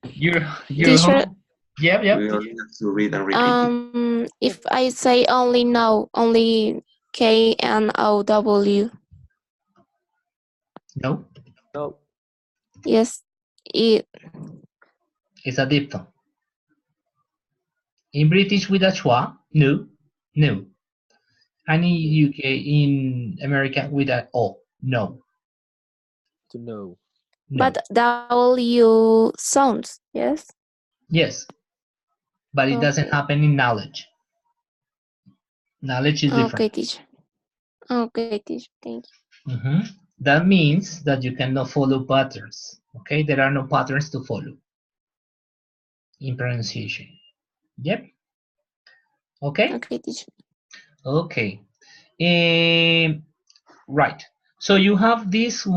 You're Teacher, home? Yep, yep. We only have to read and repeat it. if I say only no, only K and O W. No. No. Yes, it. It's a diphthong. In British with a schwa, no, no. And in UK, in America with a O, no. To know. No. But W sounds, yes? Yes. But it doesn't happen in knowledge. Knowledge is different. Okay, teacher. Okay, teacher, thank you. That means that you cannot follow patterns. Okay, there are no patterns to follow in pronunciation. Yep. Okay. Okay, teacher. Okay. Right. So you have this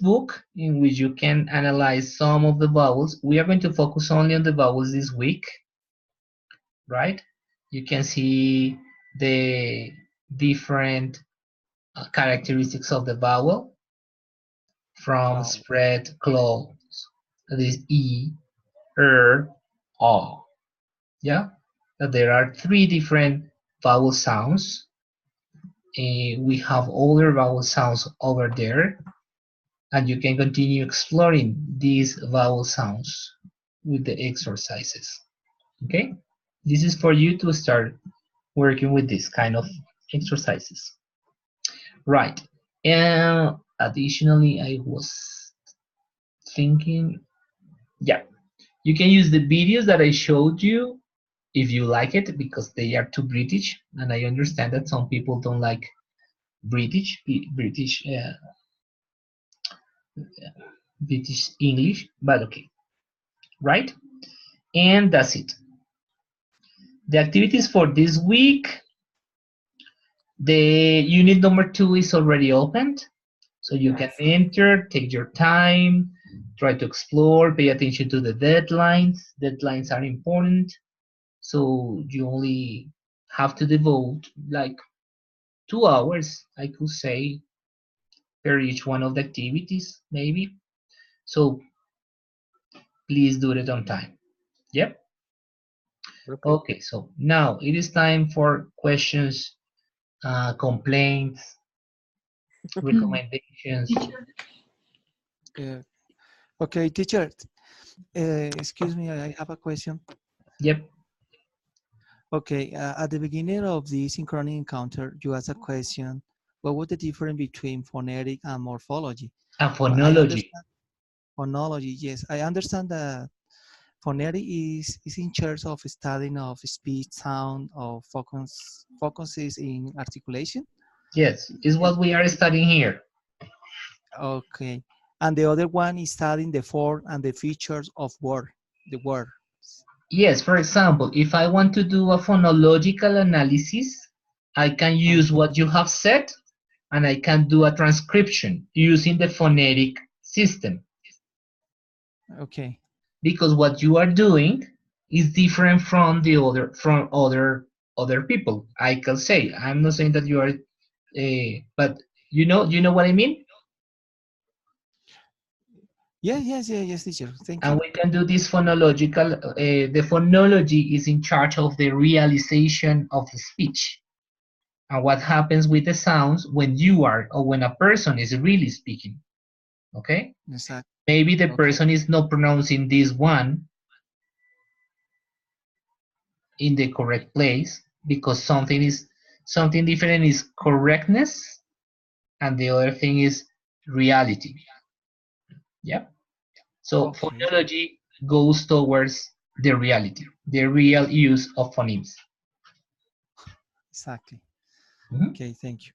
book in which you can analyze some of the vowels. We are going to focus only on the vowels this week. Right? You can see the different characteristics of the vowel from spread, close. This E, O. Yeah? There are 3 different vowel sounds. We have other vowel sounds over there. And you can continue exploring these vowel sounds with the exercises. Okay? This is for you to start working with this kind of exercises. Right. And additionally, I was thinking, yeah, you can use the videos that I showed you if you like it, because they are too British, and I understand that some people don't like British English, but okay, right? And that's it. The activities for this week, the unit number 2 is already opened, so you can enter, take your time, try to explore, pay attention to the deadlines. Deadlines are important, so you only have to devote like 2 hours, I could say, per each one of the activities, maybe. So please do it on time. Yep. Okay, so now it is time for questions, complaints, recommendations. Okay, teacher. Excuse me, I have a question. Yep. Okay, at the beginning of the synchronic encounter, you asked a question. What was the difference between phonetic and morphology? And Well, I phonology. understand phonology. Yes, I understand that phonetic is in charge of studying of speech, sound, or focuses in articulation. Yes, is what we are studying here. Okay, and the other one is studying the form and the features of the word. Yes, for example, if I want to do a phonological analysis, I can use what you have said and I can do a transcription using the phonetic system. Okay. Because what you are doing is different from other people. I can say, I'm not saying that you are, but you know what I mean? Yes, teacher. Thank And you. we can do this phonological, the phonology is in charge of the realization of the speech. And what happens with the sounds when you are, or when a person is really speaking, okay? Exactly. Maybe the person is not pronouncing this one in the correct place because something different is correctness and the other thing is reality. Yeah. So phonology goes towards the reality, the real use of phonemes. Exactly. Okay, thank you.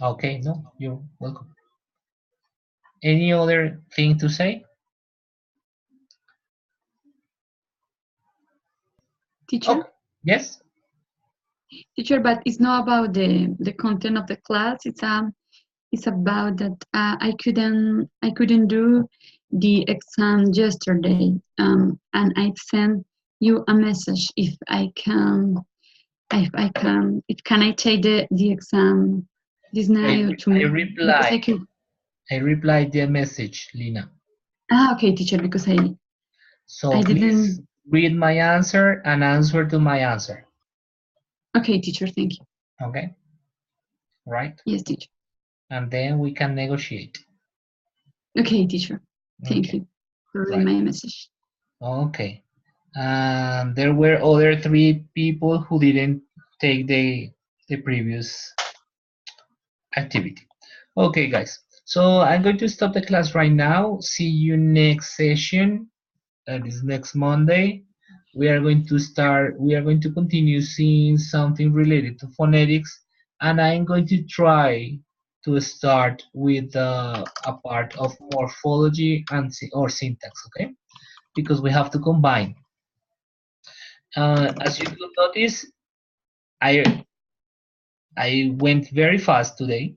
Okay, no, you're welcome. Any other thing to say? Teacher? Yes? Teacher, but it's not about the content of the class. It's about that I couldn't do the exam yesterday, and I sent you a message if can I take the exam this night or tomorrow? Because I could. I replied the message, Lina. Okay, teacher, because So I please didn't. read my answer and answer to my answer. Okay, teacher, thank you. Okay? Right? Yes, teacher. And then we can negotiate. Okay, teacher. Thank Okay. you for reading my message. Okay. There were other 3 people who didn't take the previous activity. Okay, guys. So I'm going to stop the class right now. See you next session. This next Monday. We are going to continue seeing something related to phonetics, and I'm going to try to start with a part of morphology and or syntax, okay? Because we have to combine. As you could notice, I went very fast today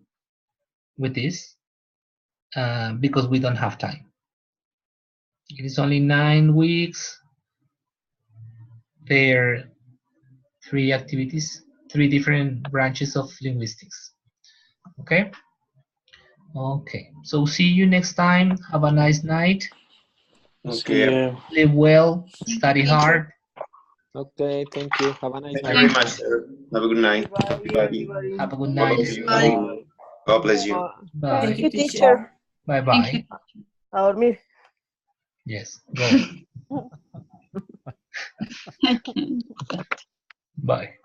with this because we don't have time. It is only 9 weeks per 3 activities, 3 different branches of linguistics. Okay? Okay. So see you next time. Have a nice night. Okay. Live well, study hard. Okay, thank you. Have a nice Thank night. you very much, sir. Have a good night, everybody. Have a good All night. of you. God bless you. Bye. Thank you, teacher. Bye bye. A dormir. Yes, go. Bye.